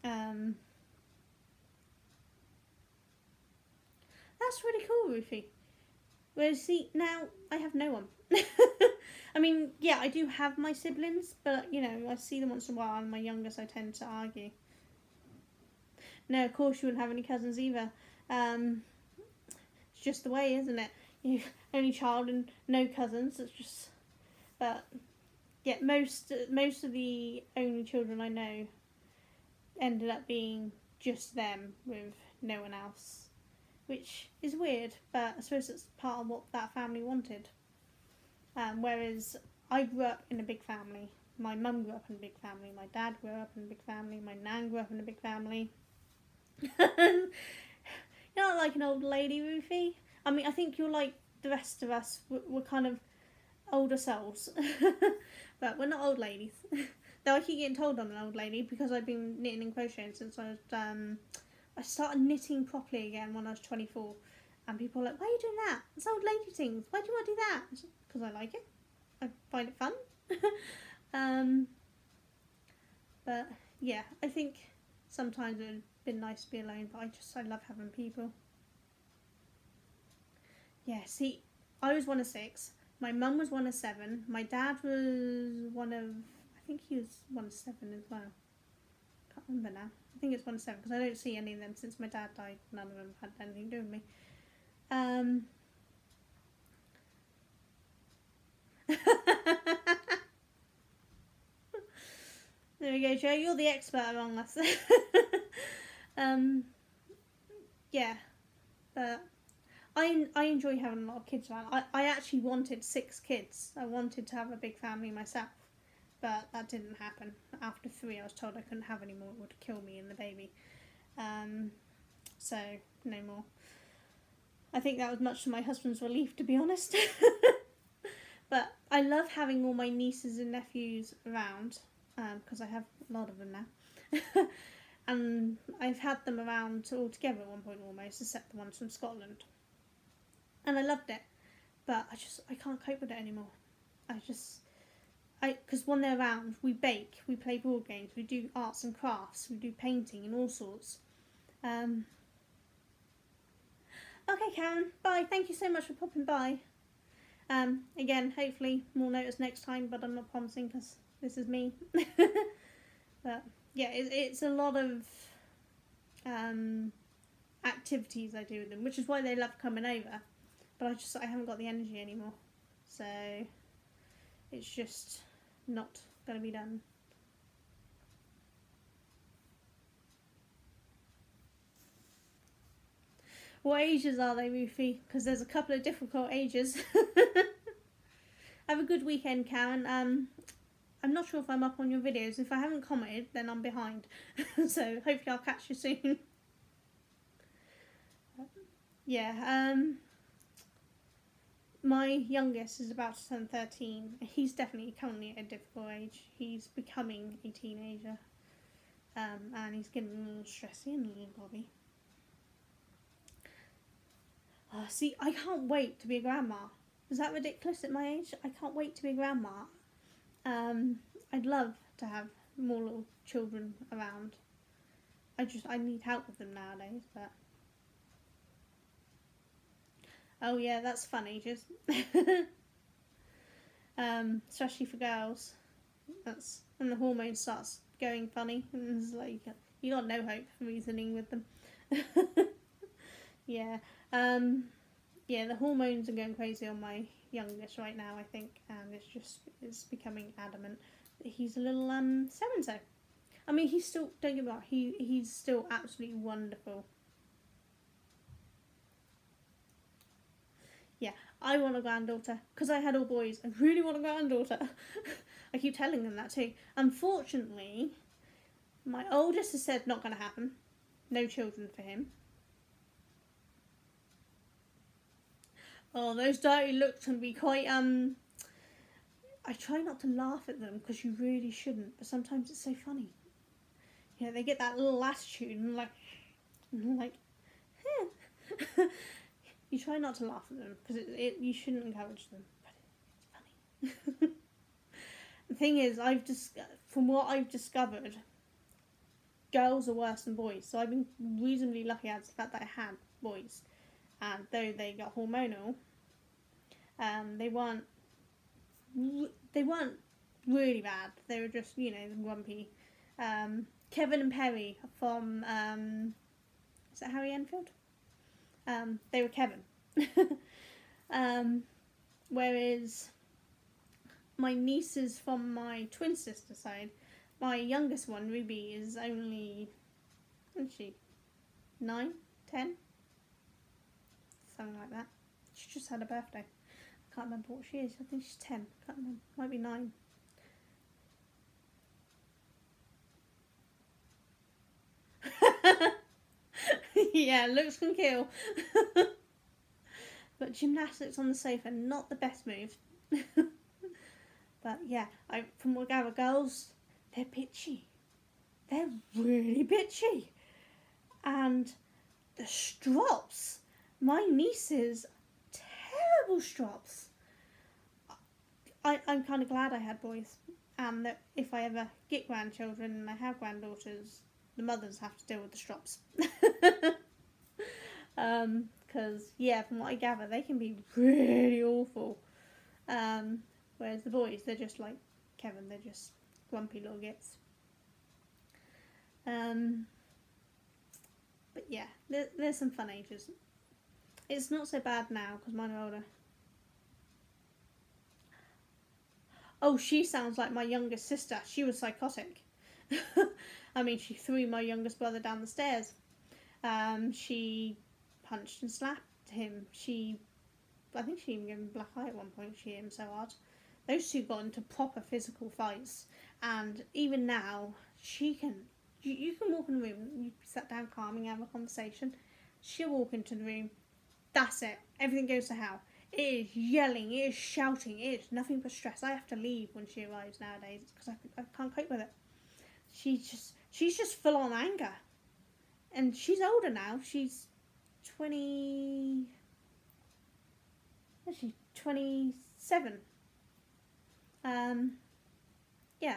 That's really cool, Ruthie. Whereas, see, now I have no one. I mean, yeah, I do have my siblings, but, you know, I see them once in a while, and my youngest I tend to argue. No, of course you wouldn't have any cousins either. It's just the way, isn't it? You're only child and no cousins. It's just... But, yeah, most of the only children I know ended up being just them with no one else. Which is weird, but I suppose it's part of what that family wanted. Whereas I grew up in a big family. My mum grew up in a big family. My dad grew up in a big family. My nan grew up in a big family. You're not like an old lady, Ruthie. I mean, I think you're like the rest of us. We're kind of older souls. But we're not old ladies. Though I keep getting told I'm an old lady because I've been knitting and crocheting since I was... I started knitting properly again when I was 24. And people are like, why are you doing that? It's old lady things. Why do you want to do that? Because I like it. I find it fun. But yeah, I think sometimes it would have been nice to be alone, but I love having people. Yeah, see, I was one of 6. My mum was one of 7. My dad was one of, I think he was one of 7 as well. Can't remember now. I think it's one of 7 because I don't see any of them since my dad died. None of them had anything to do with me. There we go, Joe. You're the expert among us. Yeah, but I enjoy having a lot of kids around. I actually wanted 6 kids. I wanted to have a big family myself, but that didn't happen. After 3, I was told I couldn't have any more. It would kill me and the baby. So no more. I think that was much to my husband's relief, to be honest. But I love having all my nieces and nephews around, because I have a lot of them now. And I've had them around all together at one point almost, except the ones from Scotland. And I loved it, but I can't cope with it anymore. Because when they're around, we bake, we play board games, we do arts and crafts, we do painting and all sorts. Okay, Karen, bye. Thank you so much for popping by. Again, hopefully more notice next time, but I'm not promising because this is me. But yeah, it's a lot of activities I do with them, which is why they love coming over. But I haven't got the energy anymore, so it's just not going to be done. What ages are they, Ruthie? Because there's a couple of difficult ages. Have a good weekend, Karen. I'm not sure if I'm up on your videos. If I haven't commented, then I'm behind. So hopefully I'll catch you soon. Yeah, my youngest is about to turn 13. He's definitely currently at a difficult age. He's becoming a teenager. And he's getting a little stressy and a little bobby. See, I can't wait to be a grandma. Is that ridiculous at my age? I can't wait to be a grandma. I'd love to have more little children around. I need help with them nowadays, but... Oh yeah, that's fun ages. Especially for girls. That's when the hormones starts going funny. And it's like, you got no hope for reasoning with them. Yeah. Yeah, the hormones are going crazy on my youngest right now, I think, and it's becoming adamant that he's a little so-and-so. I mean, he's still, don't get me wrong, he's still absolutely wonderful. Yeah, I want a granddaughter, because I had all boys. I really want a granddaughter. I keep telling them that too. Unfortunately, my oldest has said not going to happen. No children for him. Oh, those dirty looks can be quite, I try not to laugh at them because you really shouldn't, but sometimes it's so funny. You know, they get that little attitude and like, you try not to laugh at them because you shouldn't encourage them, but it's funny. The thing is, from what I've discovered, girls are worse than boys, so I've been reasonably lucky as the fact that I had boys. And though they got hormonal, they weren't really bad. They were just, you know, grumpy. Kevin and Perry from is that Harry Enfield? They were Kevin. Whereas my nieces from my twin sister side, my youngest one, Ruby, is only, what is she, 9, 10? Something like that. She just had a birthday. I can't remember what she is. I think she's 10. Can't remember. Might be 9. Yeah, looks can kill. But gymnastics on the sofa, not the best move. But yeah, from what I gather, girls, they're bitchy. They're really bitchy. And the strops. My nieces, terrible strops. I'm kind of glad I had boys, and that if I ever get grandchildren and I have granddaughters, the mothers have to deal with the strops. Because, yeah, from what I gather, they can be really awful. Whereas the boys, they're just like Kevin, they're just grumpy little gits. But yeah, there's some fun ages. It's not so bad now because mine are older. Oh, she sounds like my youngest sister. She was psychotic. I mean, she threw my youngest brother down the stairs. She punched and slapped him. I think she even gave him a black eye at one point. She hit him so hard. Those two got into proper physical fights. And even now, she can... You can walk in the room, you sit down calming, have a conversation. She'll walk into the room. That's it. Everything goes to hell. It is yelling, it is shouting, it is nothing but stress. I have to leave when she arrives nowadays because I can't cope with it. She's just full on anger. And she's older now. She's 20... Is she 27? Yeah.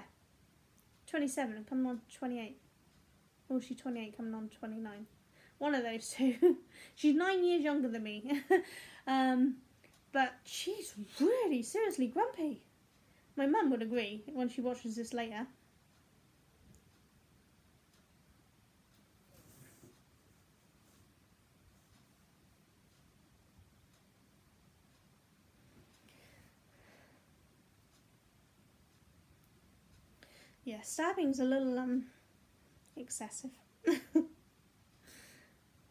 27 coming on 28. Or she's 28 coming on 29. One of those two. She's 9 years younger than me. But she's really seriously grumpy. My mum would agree when she watches this later. Yeah, stabbing's a little excessive.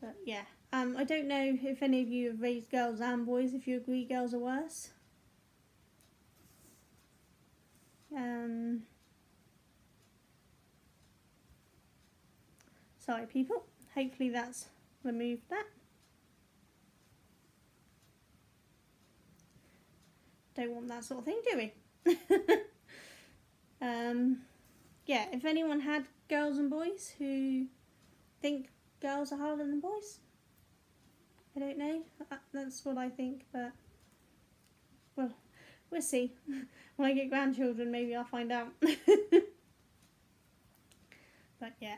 But yeah, I don't know if any of you have raised girls and boys, if you agree girls are worse. Sorry people, hopefully that's removed that. Don't want that sort of thing, do we? Yeah, if anyone had girls and boys who think girls are harder than boys, I don't know. That's what I think, but well, we'll see. When I get grandchildren, maybe I'll find out. But yeah,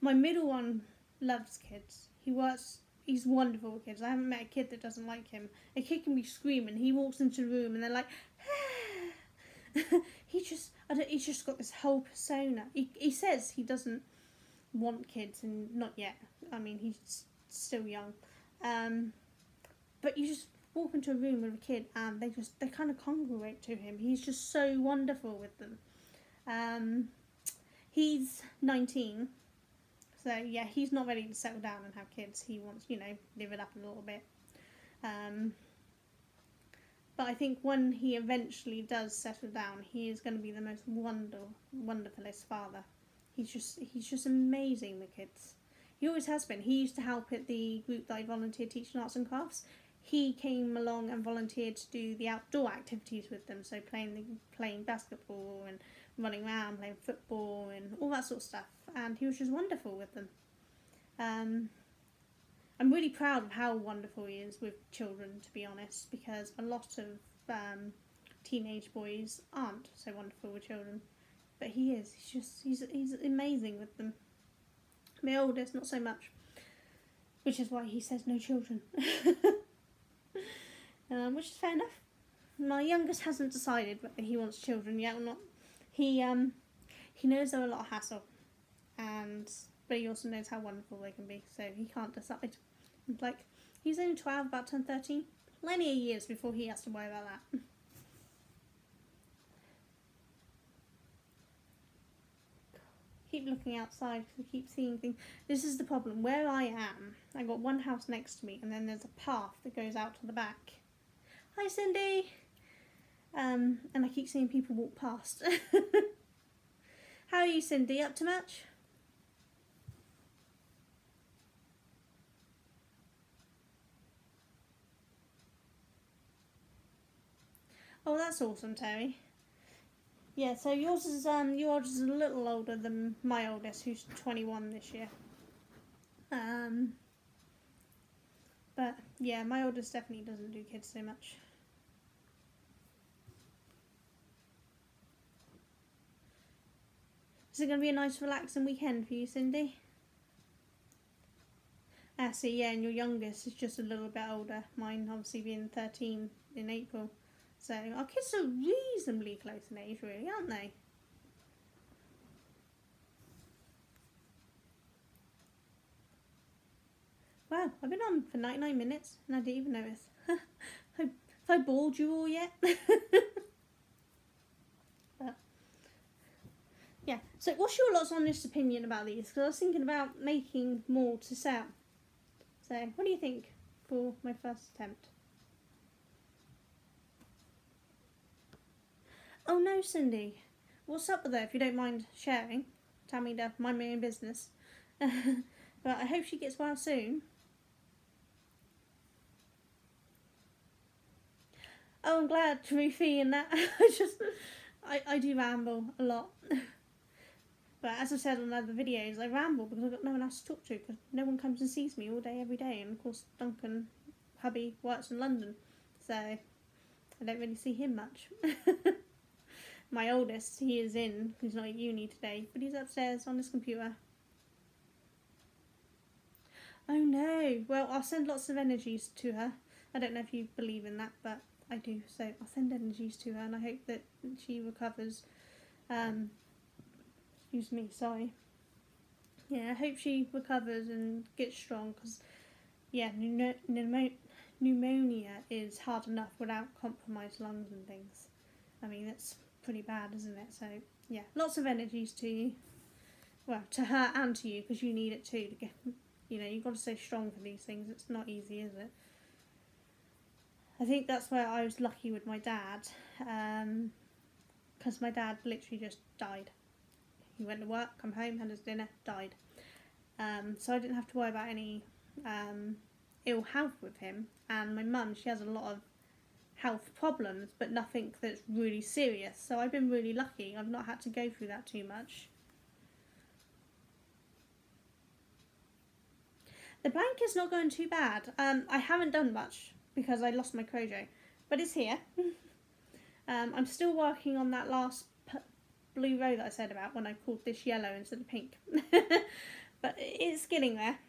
my middle one loves kids. He's wonderful with kids. I haven't met a kid that doesn't like him. A kid can be screaming. He walks into the room and they're like, he's just got this whole persona. He says he doesn't want kids, and not yet. I mean, he's still young. But you just walk into a room with a kid and they kind of congregate to him. He's just so wonderful with them. He's 19, so yeah, he's not ready to settle down and have kids. He wants, live it up a little bit. But I think when he eventually does settle down, he is going to be the most wonderfulest father. He's just amazing with kids. He always has been. He used to help at the group that I volunteered teaching arts and crafts. He came along and volunteered to do the outdoor activities with them, so playing basketball and running around, playing football and all that sort of stuff. And he was just wonderful with them. I'm really proud of how wonderful he is with children, to be honest, because a lot of teenage boys aren't so wonderful with children. But he is. He's amazing with them. My oldest, not so much. Which is why he says no children. Which is fair enough. My youngest hasn't decided whether he wants children yet or not. He knows they're a lot of hassle, but he also knows how wonderful they can be, so he can't decide. Like, he's only 12, about to turn 13. Plenty of years before he has to worry about that. Keep looking outside because I keep seeing things. This is the problem. Where I am, I got one house next to me, and then there's a path that goes out to the back. Hi, Cindy. And I keep seeing people walk past. How are you, Cindy? Up to much? Oh, that's awesome, Terry. Yeah, so yours is a little older than my oldest, who's 21 this year. But yeah, my oldest definitely doesn't do kids so much. Is it going to be a nice relaxing weekend for you, Cindy? See, yeah, and your youngest is just a little bit older. Mine obviously being 13 in April. So our kids are reasonably close in age, really, aren't they? Wow, I've been on for 99 minutes and I didn't even notice. Have I bored you all yet? But, yeah, so what's your lot's honest opinion about these? Because I was thinking about making more to sell. So what do you think for my first attempt? Oh no, Cindy. What's up with her, if you don't mind sharing? Tell me to mind my own business. But I hope she gets well soon. Oh, I'm glad, Ruthie, and that. I do ramble a lot. But as I've said on other videos, I ramble because I've got no one else to talk to, because no one comes and sees me all day, every day. And of course, Duncan, hubby, works in London, so I don't really see him much. My oldest, he is in, he's not at uni today, but he's upstairs on his computer. Oh no, well, I'll send lots of energies to her. I don't know if you believe in that, but I do, so I'll send energies to her, and I hope that she recovers. Excuse me, sorry. Yeah, I hope she recovers and gets strong, because, yeah, pneumonia is hard enough without compromised lungs and things. I mean, that's pretty bad, isn't it? So, yeah, lots of energies to you. Well, to her and to you, because you need it too to get, you know, you've got to stay strong for these things. It's not easy, is it? I think that's where I was lucky with my dad, because my dad literally just died. He went to work, come home, had his dinner, died. So I didn't have to worry about any ill health with him. And my mum, she has a lot of health problems, but nothing that's really serious. So I've been really lucky. I've not had to go through that too much. The blanket's not going too bad. I haven't done much because I lost my crojo, but it's here. I'm still working on that last blue row that I said about when I called this yellow instead of pink. But it's getting there.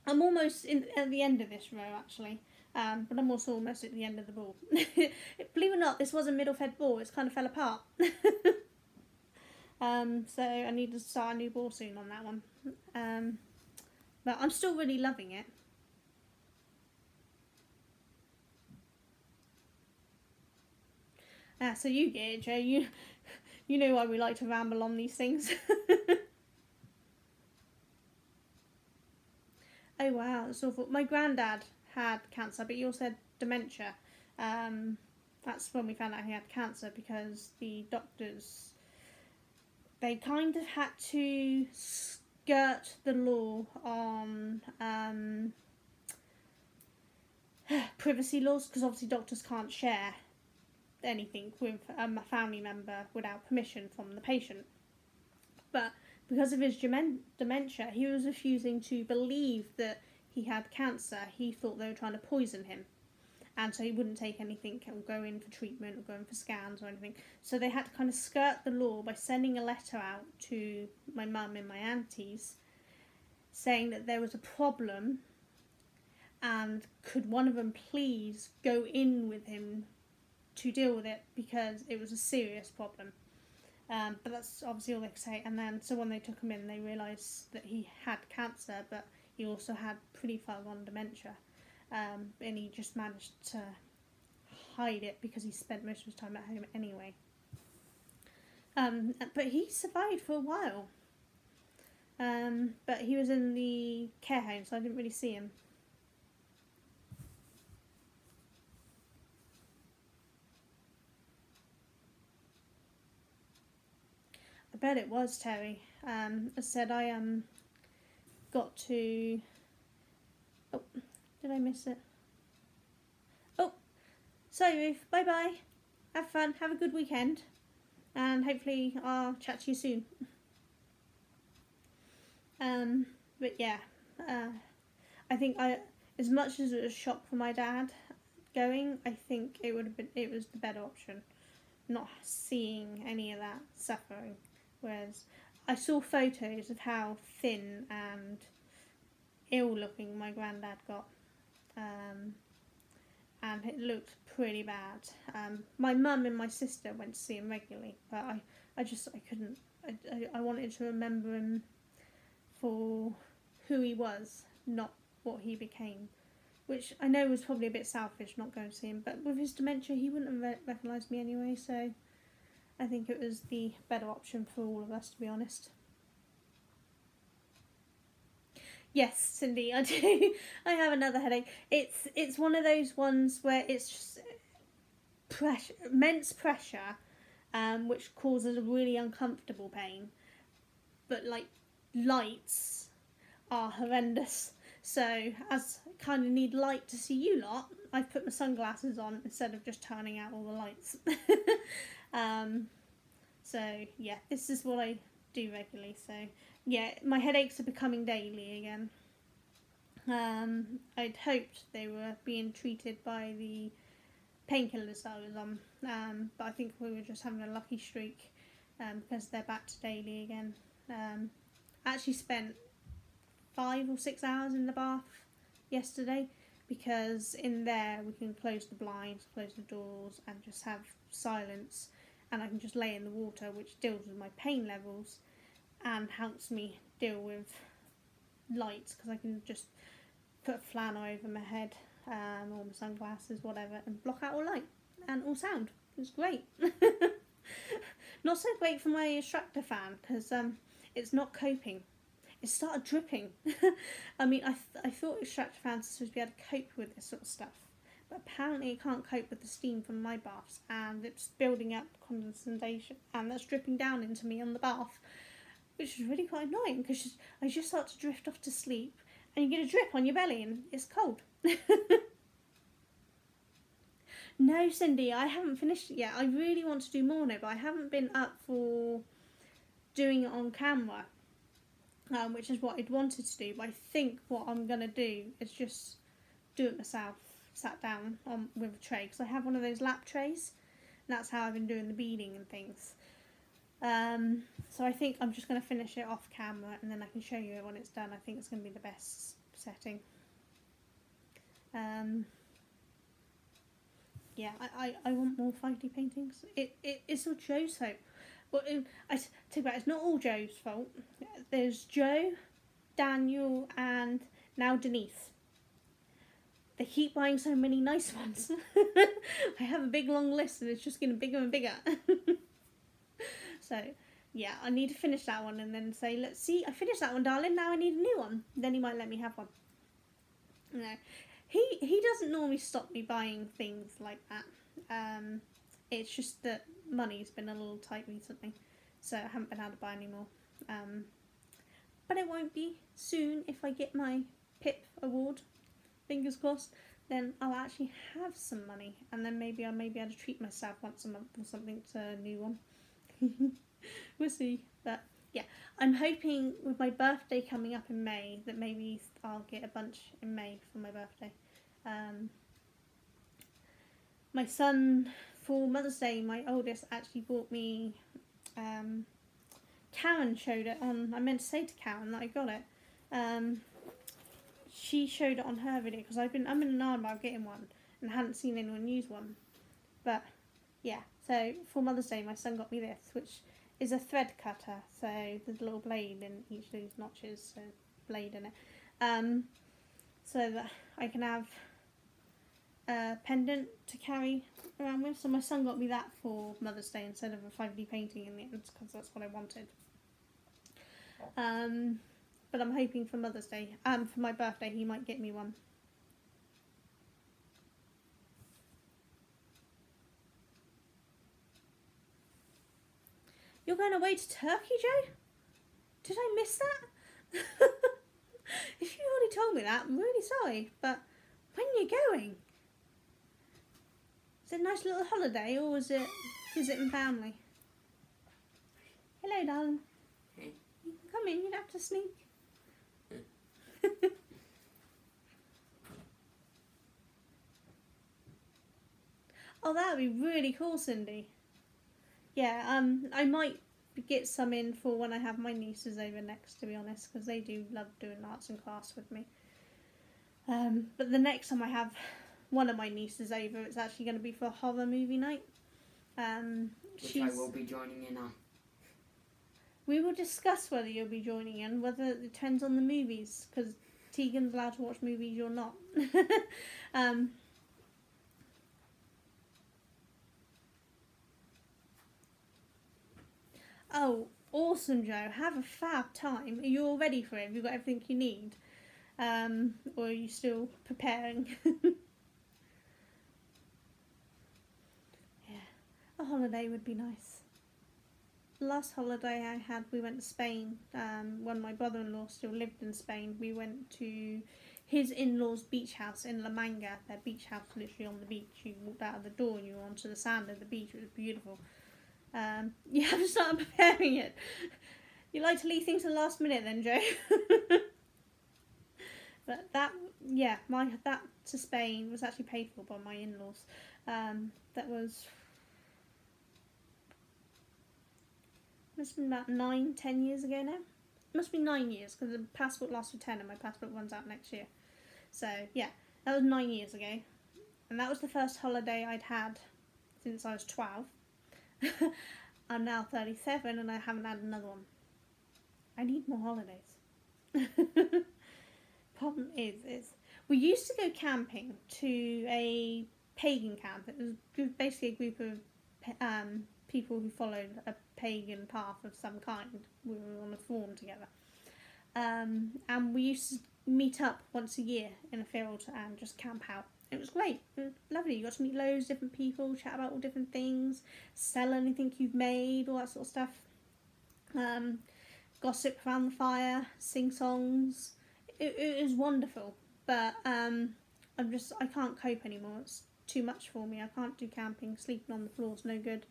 I'm almost at the end of this row actually, but I'm also almost at the end of the ball. Believe it or not, this was a middle fed ball. It's kind of fell apart. So I need to start a new ball soon on that one. But I'm still really loving it. So you get it, Joe. You know why we like to ramble on these things. Oh wow, that's awful. My granddad had cancer, but he also had dementia. That's when we found out he had cancer, because the doctors, they kind of had to skirt the law on privacy laws, because obviously doctors can't share anything with a family member without permission from the patient. But because of his dementia, he was refusing to believe that he had cancer. He thought they were trying to poison him, and so he wouldn't take anything or go in for treatment or go in for scans or anything. So they had to kind of skirt the law by sending a letter out to my mum and my aunties saying that there was a problem, and could one of them please go in with him to deal with it, because it was a serious problem. But that's obviously all they could say. And then, so when they took him in, they realised that he had cancer, but he also had pretty far gone dementia. And he just managed to hide it because he spent most of his time at home anyway. But he survived for a while. But he was in the care home, so I didn't really see him. I bet it was, Terry. As I said, I got to... Oh, did I miss it? Oh, sorry Ruth, bye bye. Have fun, have a good weekend, and hopefully I'll chat to you soon. But yeah, I think as much as it was a shock for my dad going, I think it was the better option, not seeing any of that suffering. Whereas I saw photos of how thin and ill looking my granddad got, and it looked pretty bad. My mum and my sister went to see him regularly, but I couldn't. I wanted to remember him for who he was, not what he became, which I know was probably a bit selfish not going to see him, but with his dementia he wouldn't have recognised me anyway, so I think it was the better option for all of us, to be honest. Yes, Cindy, I do. I have another headache. It's one of those ones where it's just pressure, immense pressure, which causes a really uncomfortable pain. But like lights are horrendous. So as I kind of need light to see you lot, I've put my sunglasses on instead of just turning out all the lights. So yeah, this is what I do regularly. So yeah, my headaches are becoming daily again. I'd hoped they were being treated by the painkillers that I was on, but I think we were just having a lucky streak because they're back to daily again. I actually spent 5 or 6 hours in the bath yesterday because in there we can close the blinds, close the doors and just have silence, and I can just lay in the water, which deals with my pain levels and helps me deal with lights because I can just put a flannel over my head or my sunglasses, whatever, and block out all light and all sound. It's great. Not so great for my extractor fan because it's not coping. It started dripping. I mean, I thought extractor fans were supposed to be able to cope with this sort of stuff, but apparently it can't cope with the steam from my baths, and it's building up condensation, and that's dripping down into me on the bath, which is really quite annoying because I just start to drift off to sleep, and you get a drip on your belly, and it's cold. No, Cindy, I haven't finished it yet. I really want to do more now, but I haven't been up for doing it on camera, which is what I'd wanted to do. But I think what I'm going to do is just do it myself, sat down with a tray, because I have one of those lap trays, and that's how I've been doing the beading and things. So I think I'm just going to finish it off camera, and then I can show you it when it's done. I think it's going to be the best setting. Yeah, I want more 5D paintings. It's all Joe's fault. But I tell you what, it's not all Joe's fault. There's Joe, Daniel, and now Denise. They keep buying so many nice ones. I have a big long list and it's just getting bigger and bigger. So yeah, I need to finish that one and then say, let's see, I finished that one, darling, now I need a new one. Then he might let me have one. No. He doesn't normally stop me buying things like that. It's just that money's been a little tight recently, so I haven't been able to buy any more. But it won't be soon. If I get my PIP award, fingers crossed, then I'll actually have some money, and then maybe I'll able to treat myself once a month or something to a new one. We'll see. But yeah, I'm hoping with my birthday coming up in May that maybe I'll get a bunch in May for my birthday. My son, for Mother's Day, my oldest, actually bought me, Karen showed it on, I meant to say to Karen that I got it, she showed it on her video, because I'm in an hour about getting one, and hadn't seen anyone use one, but yeah, so for Mother's Day my son got me this, which is a thread cutter, so there's a little blade in each of these notches, so blade in it, so that I can have a pendant to carry around with. So my son got me that for Mother's Day instead of a 5D painting in the end, because that's what I wanted. But I'm hoping for Mother's Day and for my birthday he might get me one. You're going away to Turkey, Joe? Did I miss that? If you already told me that, I'm really sorry, but when are you going? Is it a nice little holiday, or is it visiting family? Hello, darling. Hey. You can come in, you don't have to sneak. Oh, that would be really cool, Cindy. Yeah, I might get some in for when I have my nieces over next, to be honest, because they do love doing arts and crafts with me. But the next time I have one of my nieces over, it's actually going to be for a horror movie night. Which I will be joining in on. We will discuss whether you'll be joining in, whether it depends on the movies, because Tegan's allowed to watch movies, you're not. Oh, awesome, Joe. Have a fab time. Are you all ready for it? Have you got everything you need? Or are you still preparing? Yeah, a holiday would be nice. Last holiday I had, we went to Spain. When my brother-in-law still lived in Spain, we went to his in-laws' beach house in La Manga. Their beach house literally on the beach. You walked out of the door and you were onto the sand of the beach. It was beautiful. You haven't started preparing it. You like to leave things to the last minute then, Joe. But that to Spain was actually paid for by my in-laws. That was, must have been about 9-10 years ago now. Must be 9 years because the passport lasts for 10 and my passport runs out next year. So yeah, that was 9 years ago, and that was the first holiday I'd had since I was 12. I'm now 37 and I haven't had another one. I need more holidays. Problem is we used to go camping to a pagan camp. It was basically a group of people who followed a pagan path of some kind. We were on a farm together. And we used to meet up once a year in a field and just camp out. It was great. It was lovely. You got to meet loads of different people, chat about all different things, sell anything you've made, all that sort of stuff. Gossip around the fire, sing songs. It was wonderful. But I can't cope anymore. It's too much for me. I can't do camping. Sleeping on the floor's no good.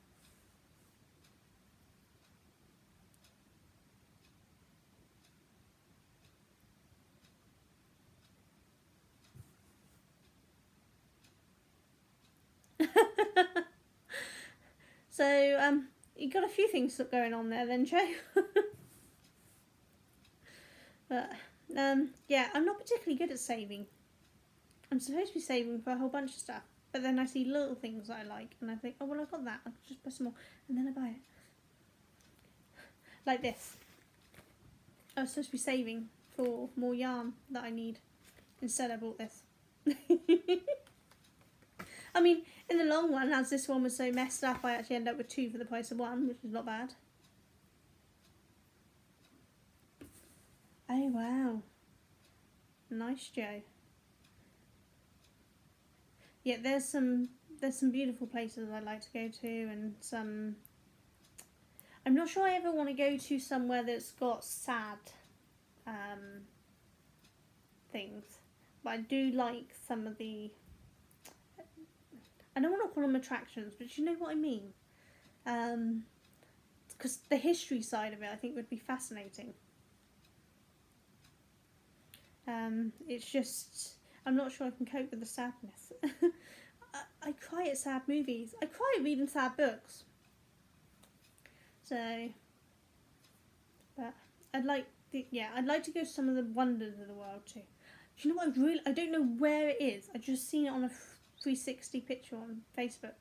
So, you got a few things going on there then, Joe. But, yeah, I'm not particularly good at saving. I'm supposed to be saving for a whole bunch of stuff, but then I see little things that I like, and I think, oh, well, I've got that, I'll just buy some more, and then I buy it. Like this. I was supposed to be saving for more yarn that I need. Instead, I bought this. I mean, in the long run, as this one was so messed up, I actually ended up with 2 for the price of 1, which is not bad. Oh, wow. Nice, Joe. Yeah, there's some beautiful places I'd like to go to, and some... I'm not sure I ever want to go to somewhere that's got sad things, but I do like some of the... I don't want to call them attractions, but you know what I mean? Because the history side of it, I think, would be fascinating. It's just, I'm not sure I can cope with the sadness. I cry at sad movies. I cry at reading sad books. So, but I'd like to go to some of the wonders of the world too. Do you know what I don't know where it is. I just seen it on a 360 picture on Facebook,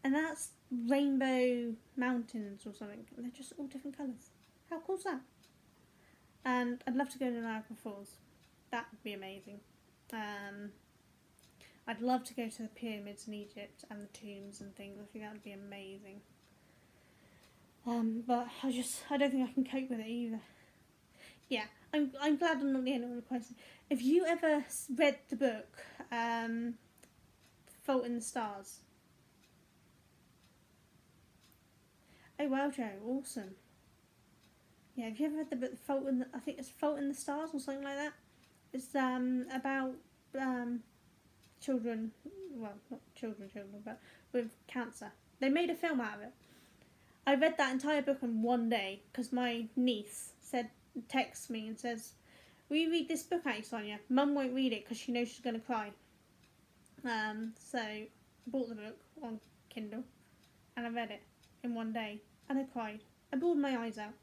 and that's Rainbow Mountains or something. They're just all different colours. How cool's that? And I'd love to go to Niagara Falls. That would be amazing. I'd love to go to the pyramids in Egypt and the tombs and things. I think that would be amazing. But I don't think I can cope with it either. Yeah, I'm glad I'm not the only one requesting. Have you ever read the book Fault in the Stars? Oh wow, Joe, awesome. Yeah, have you ever read the book I think it's Fault in the Stars or something like that? It's about children, well, not children, but with cancer. They made a film out of it. I read that entire book in one day because my niece texts me and says, will you read this book out, Sonia? Mum won't read it because she knows she's going to cry. So I bought the book on Kindle and I read it in one day and I cried. I bawled my eyes out.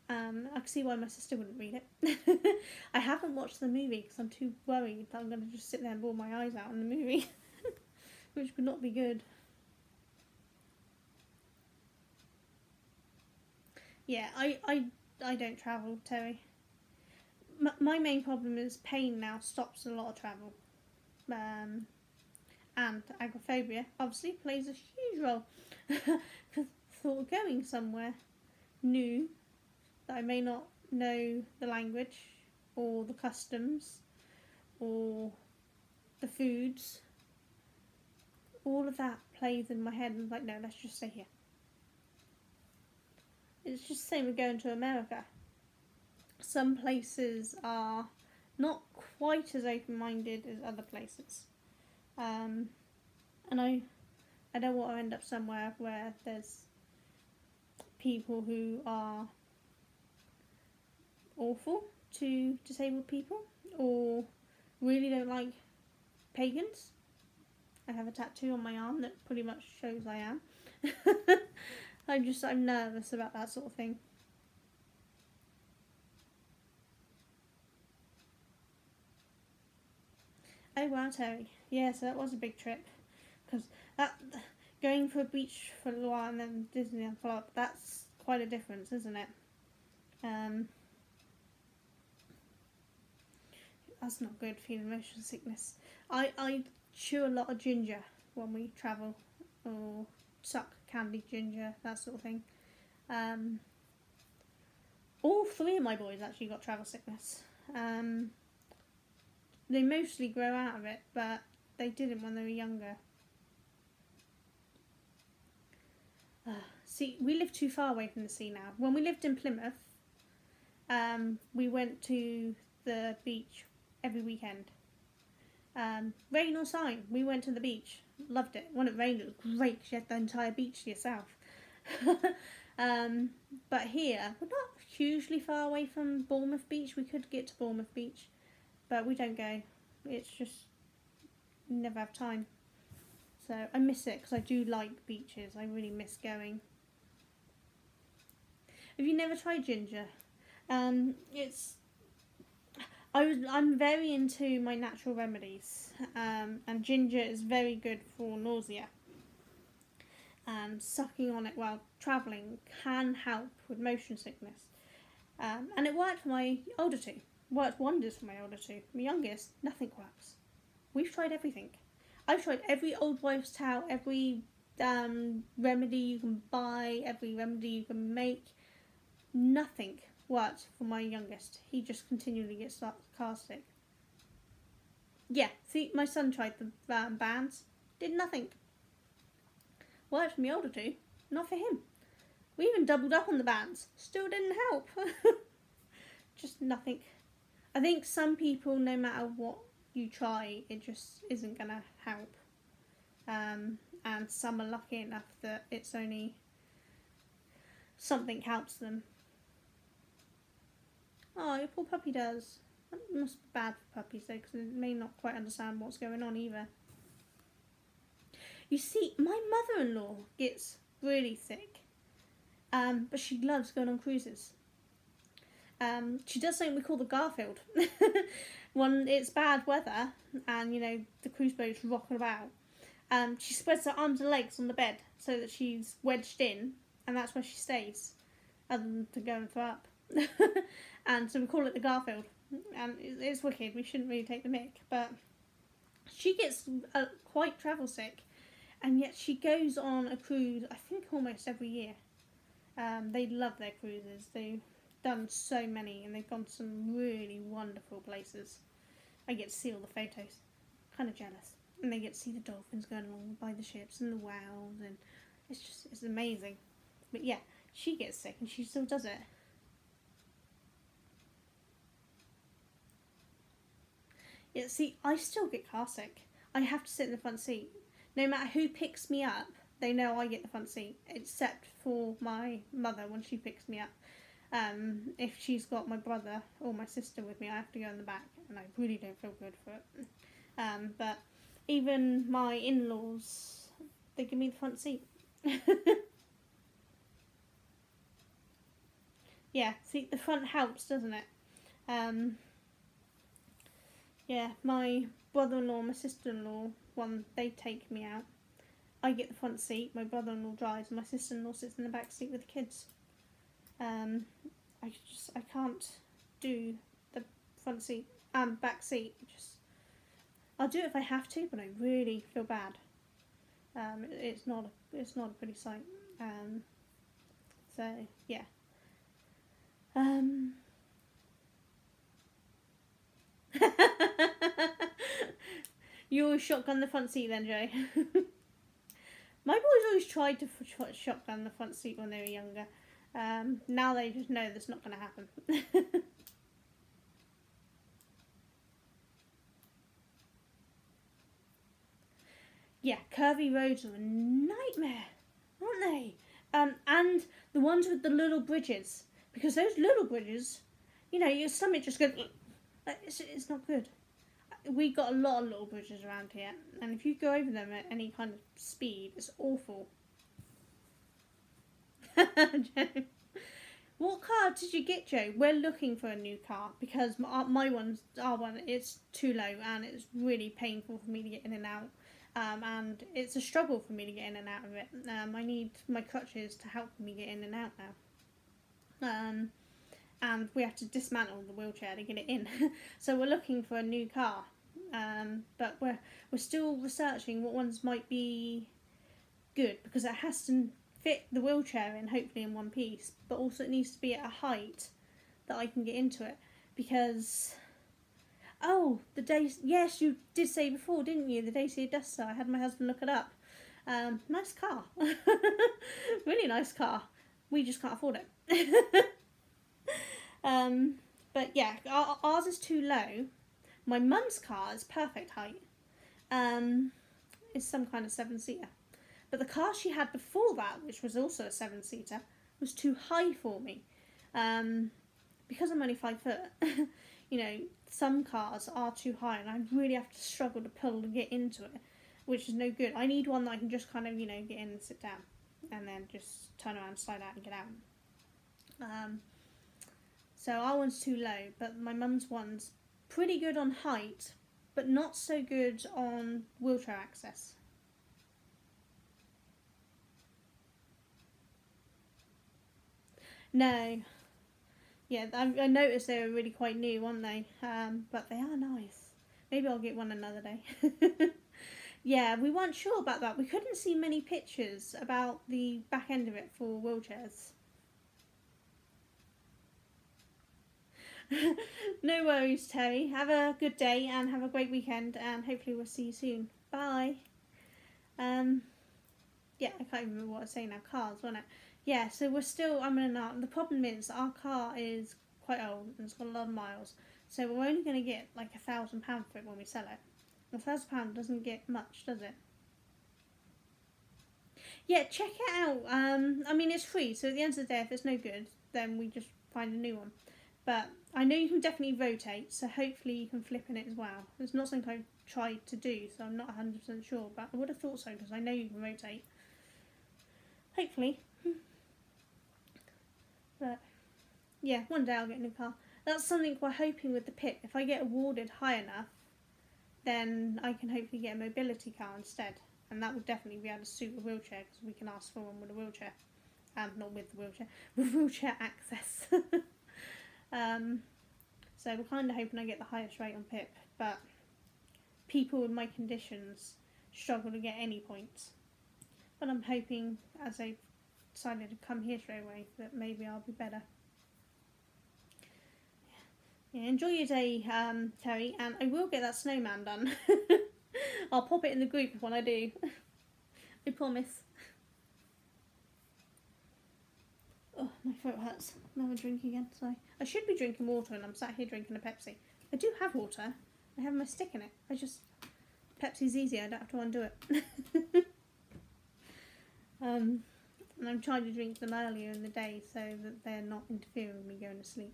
I can see why my sister wouldn't read it. I haven't watched the movie because I'm too worried that I'm going to just sit there and bawl my eyes out in the movie, which would not be good. Yeah, I don't travel, Terry. my main problem is pain now stops a lot of travel. And agoraphobia obviously plays a huge role. Because the thought of going somewhere new that I may not know the language or the customs or the foods, all of that plays in my head and I'm like, no, let's just stay here. It's just the same with going to America. Some places are not quite as open-minded as other places. And I don't want to end up somewhere where there's people who are awful to disabled people or really don't like pagans. I have a tattoo on my arm that pretty much shows I am. I'm nervous about that sort of thing. Oh wow, Terry. Yeah, so that was a big trip. Because going for a beach for a little while and then Disneyland follow up, that's quite a difference, isn't it? That's not good, feeling motion sickness. I chew a lot of ginger when we travel, or suck candied ginger, that sort of thing. All three of my boys actually got travel sickness. They mostly grow out of it, but they didn't when they were younger. See, we live too far away from the sea now. When we lived in Plymouth, we went to the beach every weekend. Rain or shine, we went to the beach. Loved it. When it rained, it was great because you had the entire beach to yourself. But here, we're not hugely far away from Bournemouth Beach. We could get to Bournemouth Beach, but we don't go. It's just never have time. So I miss it because I do like beaches. I really miss going. Have you never tried ginger? I'm very into my natural remedies, and ginger is very good for nausea. And sucking on it while travelling can help with motion sickness. And it worked for my older two. Worked wonders for my older two. My youngest, nothing works. We've tried everything. I've tried every old wives' tale, every remedy you can buy, every remedy you can make. Nothing worked for my youngest. He just continually gets car sick. Yeah, see, my son tried the bands. Did nothing. Worked for my older two. Not for him. We even doubled up on the bands. Still didn't help. Just nothing. I think some people, no matter what you try, it just isn't going to help. And some are lucky enough that it's only something helps them. Oh, your poor puppy does. That must be bad for puppies though, because they may not quite understand what's going on either. You see, my mother-in-law gets really sick, but she loves going on cruises. She does something we call the Garfield. When it's bad weather and, you know, the cruise boat's rocking about, she spreads her arms and legs on the bed so that she's wedged in, and that's where she stays, other than to go and throw up. And so we call it the Garfield, and it's wicked. We shouldn't really take the mick, but she gets quite travel sick, and yet she goes on a cruise, I think almost every year. They love their cruises. They've done so many, and they've gone to some really wonderful places. I get to see all the photos. Kind of jealous. And they get to see the dolphins going along by the ships and the whales, and it's amazing. But yeah, she gets sick and she still does it. Yeah, see, I still get car sick. I have to sit in the front seat. No matter who picks me up, they know I get the front seat, except for my mother when she picks me up. If she's got my brother or my sister with me, I have to go in the back, and I really don't feel good for it. But even my in-laws, they give me the front seat. Yeah, see, the front helps, doesn't it? Yeah, my brother-in-law and my sister-in-law, when they take me out, I get the front seat, my brother-in-law drives, and my sister-in-law sits in the back seat with the kids. I can't do the front seat and back seat. I'll do it if I have to, but I really feel bad. It's not a pretty sight. So yeah. You always shotgun the front seat then, Joe? My boys always tried to shotgun the front seat when they were younger. Now they just know that's not going to happen. Yeah, curvy roads are a nightmare, aren't they? And the ones with the little bridges. Because those little bridges, you know, your stomach just goes... It's not good. We got a lot of little bridges around here, and if you go over them at any kind of speed, it's awful. What car did you get, Joe? We're looking for a new car because my one's our one. It's too low and it's really painful for me to get in and out, and it's a struggle for me to get in and out of it. I need my crutches to help me get in and out now. And we have to dismantle the wheelchair to get it in. So we're looking for a new car, but we're still researching what ones might be good, because it has to fit the wheelchair in, hopefully in one piece, but also it needs to be at a height that I can get into it. Because yes, you did say before, didn't you, the Dacia Duster? I had my husband look it up. Nice car. Really nice car. We just can't afford it. But yeah, ours is too low. My mum's car is perfect height. It's some kind of 7-seater. But the car she had before that, which was also a 7-seater, was too high for me. Because I'm only 5 foot, you know, some cars are too high and I really have to struggle to pull to get into it, which is no good. I need one that I can just kind of, you know, get in and sit down and then just turn around, slide out and get out. So our one's too low, but my mum's one's pretty good on height, but not so good on wheelchair access. No. Yeah, I noticed they were really quite new, weren't they? But they are nice. Maybe I'll get one another day. Yeah, we weren't sure about that. We couldn't see many pictures about the back end of it for wheelchairs. No worries, Terry. Have a good day and have a great weekend, and hopefully we'll see you soon. Bye. Yeah, I can't even remember what I was saying now. Cars, wasn't it? Yeah, so we're still umming and ahhing. The problem is our car is quite old and it's got a lot of miles, so we're only going to get like £1,000 for it when we sell it. £1,000 doesn't get much, does it? Yeah, check it out. I mean, it's free, so at the end of the day, if it's no good, then we just find a new one. But I know you can definitely rotate, so hopefully you can flip in it as well. It's not something I've tried to do, so I'm not 100% sure, but I would have thought so, because I know you can rotate. Hopefully. But yeah, one day I'll get a new car. That's something we're hoping with the PIP. If I get awarded high enough, then I can hopefully get a mobility car instead. And that will definitely be able to suit a wheelchair, because we can ask for one with a wheelchair. Not with the wheelchair, with wheelchair access. So we're kind of hoping I get the highest rate on PIP, but people with my conditions struggle to get any points. But I'm hoping, as I've decided to come here straight away, that maybe I'll be better. Yeah, enjoy your day, Terry, and I will get that snowman done. I'll pop it in the group when I do. I promise. Oh, my throat hurts. Now I drink again, sorry. I should be drinking water and I'm sat here drinking a Pepsi. I do have water. I have my stick in it. Pepsi's easy, I don't have to undo it. And I'm trying to drink them earlier in the day so that they're not interfering with me going to sleep.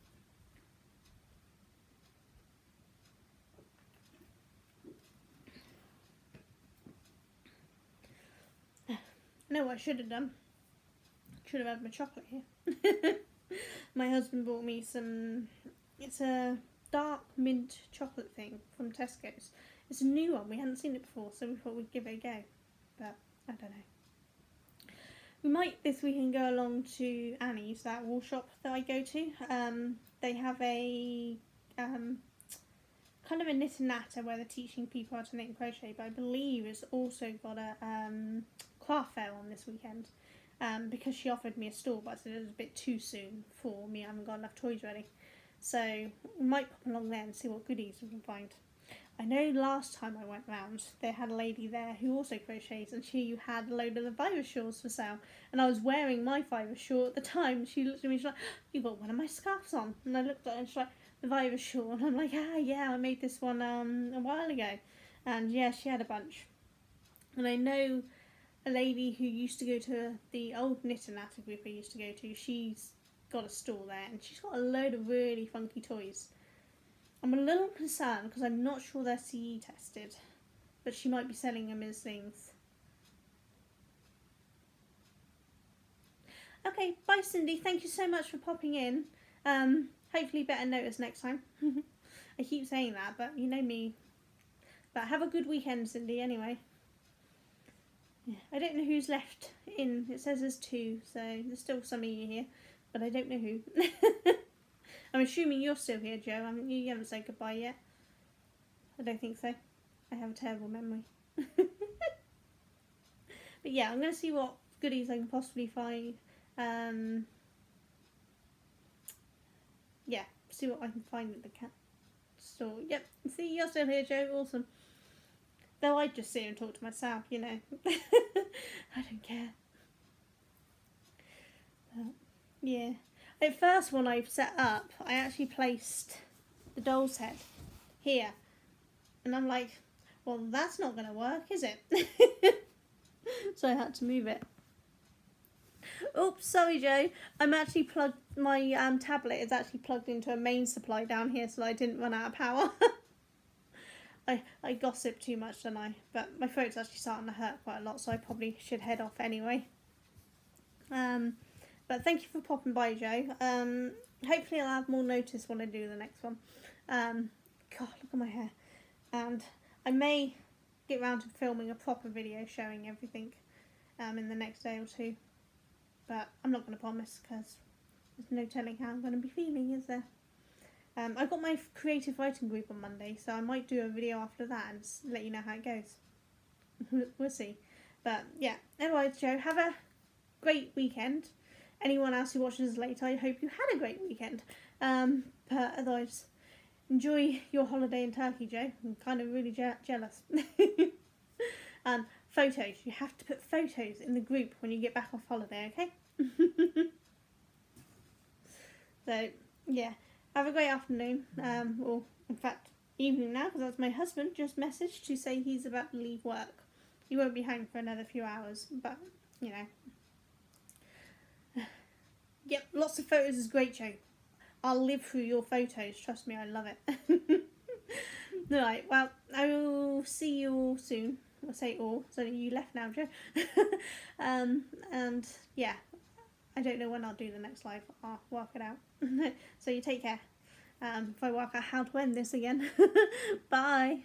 I know what I should have done. Should have had my chocolate here. My husband bought me some, it's a dark mint chocolate thing from Tesco's. It's a new one, we hadn't seen it before, so we thought we'd give it a go, but I don't know. We might this weekend go along to Annie's, that wall shop that I go to. They have a kind of a knit and natter where they're teaching people how to knit and crochet, but I believe it's also got a craft fair on this weekend. Because she offered me a stall, but I said it was a bit too soon for me. I haven't got enough toys ready. So we might pop along there and see what goodies we can find. I know last time I went round, they had a lady there who also crochets, and she had a load of the virus shawls for sale. And I was wearing my virus shawl at the time. She looked at me, she's like, "You got one of my scarves on." And I looked at her and she's like, "The virus shawl." And I'm like, "Ah, yeah, I made this one a while ago." And yeah, she had a bunch. And I know a lady who used to go to the old knit and natter group I used to go to, she's got a stall there, and she's got a load of really funky toys. I'm a little concerned because I'm not sure they're CE tested, but she might be selling them as things. Okay, bye Cindy, thank you so much for popping in. Hopefully better notice next time. I keep saying that, but you know me. But have a good weekend, Cindy, anyway. Yeah, I don't know who's left in. It says there's 2, so there's still some of you here, but I don't know who. I'm assuming you're still here, Joe. You haven't said goodbye yet. I don't think so. I have a terrible memory. But yeah, I'm going to see what goodies I can possibly find. Yeah, see what I can find at the cat store. Yep, see, you're still here, Joe. Awesome. Though I'd just sit and talk to myself, you know. I don't care. But, yeah. At first, when I set up, I actually placed the doll's head here. And I'm like, well, that's not going to work, is it? So I had to move it. Oops, sorry, Joe. I'm actually plugged, my tablet is actually plugged into a main supply down here so I didn't run out of power. I gossip too much, don't I? But my throat's actually starting to hurt quite a lot, so I probably should head off anyway. But thank you for popping by, Joe. Hopefully I'll have more notice when I do the next one. God, look at my hair. And I may get round to filming a proper video showing everything in the next day or 2. But I'm not going to promise because there's no telling how I'm going to be feeling, is there? I've got my creative writing group on Monday, so I might do a video after that and let you know how it goes. We'll see. But yeah, otherwise, Joe, have a great weekend. Anyone else who watches later, I hope you had a great weekend. But otherwise, enjoy your holiday in Turkey, Joe. I'm kind of really jealous. And photos. You have to put photos in the group when you get back off holiday, okay? So, yeah. Have a great afternoon, or in fact evening now, because that's my husband just messaged to say he's about to leave work. He won't be home for another few hours, but you know. Yep, lots of photos is great, Joe. I'll live through your photos, trust me, I love it. Alright, well, I will see you all soon. I'll say all, so you left now, Joe. And yeah. I don't know when I'll do the next live. I'll work it out. So you take care. If I work out how to end this again. Bye.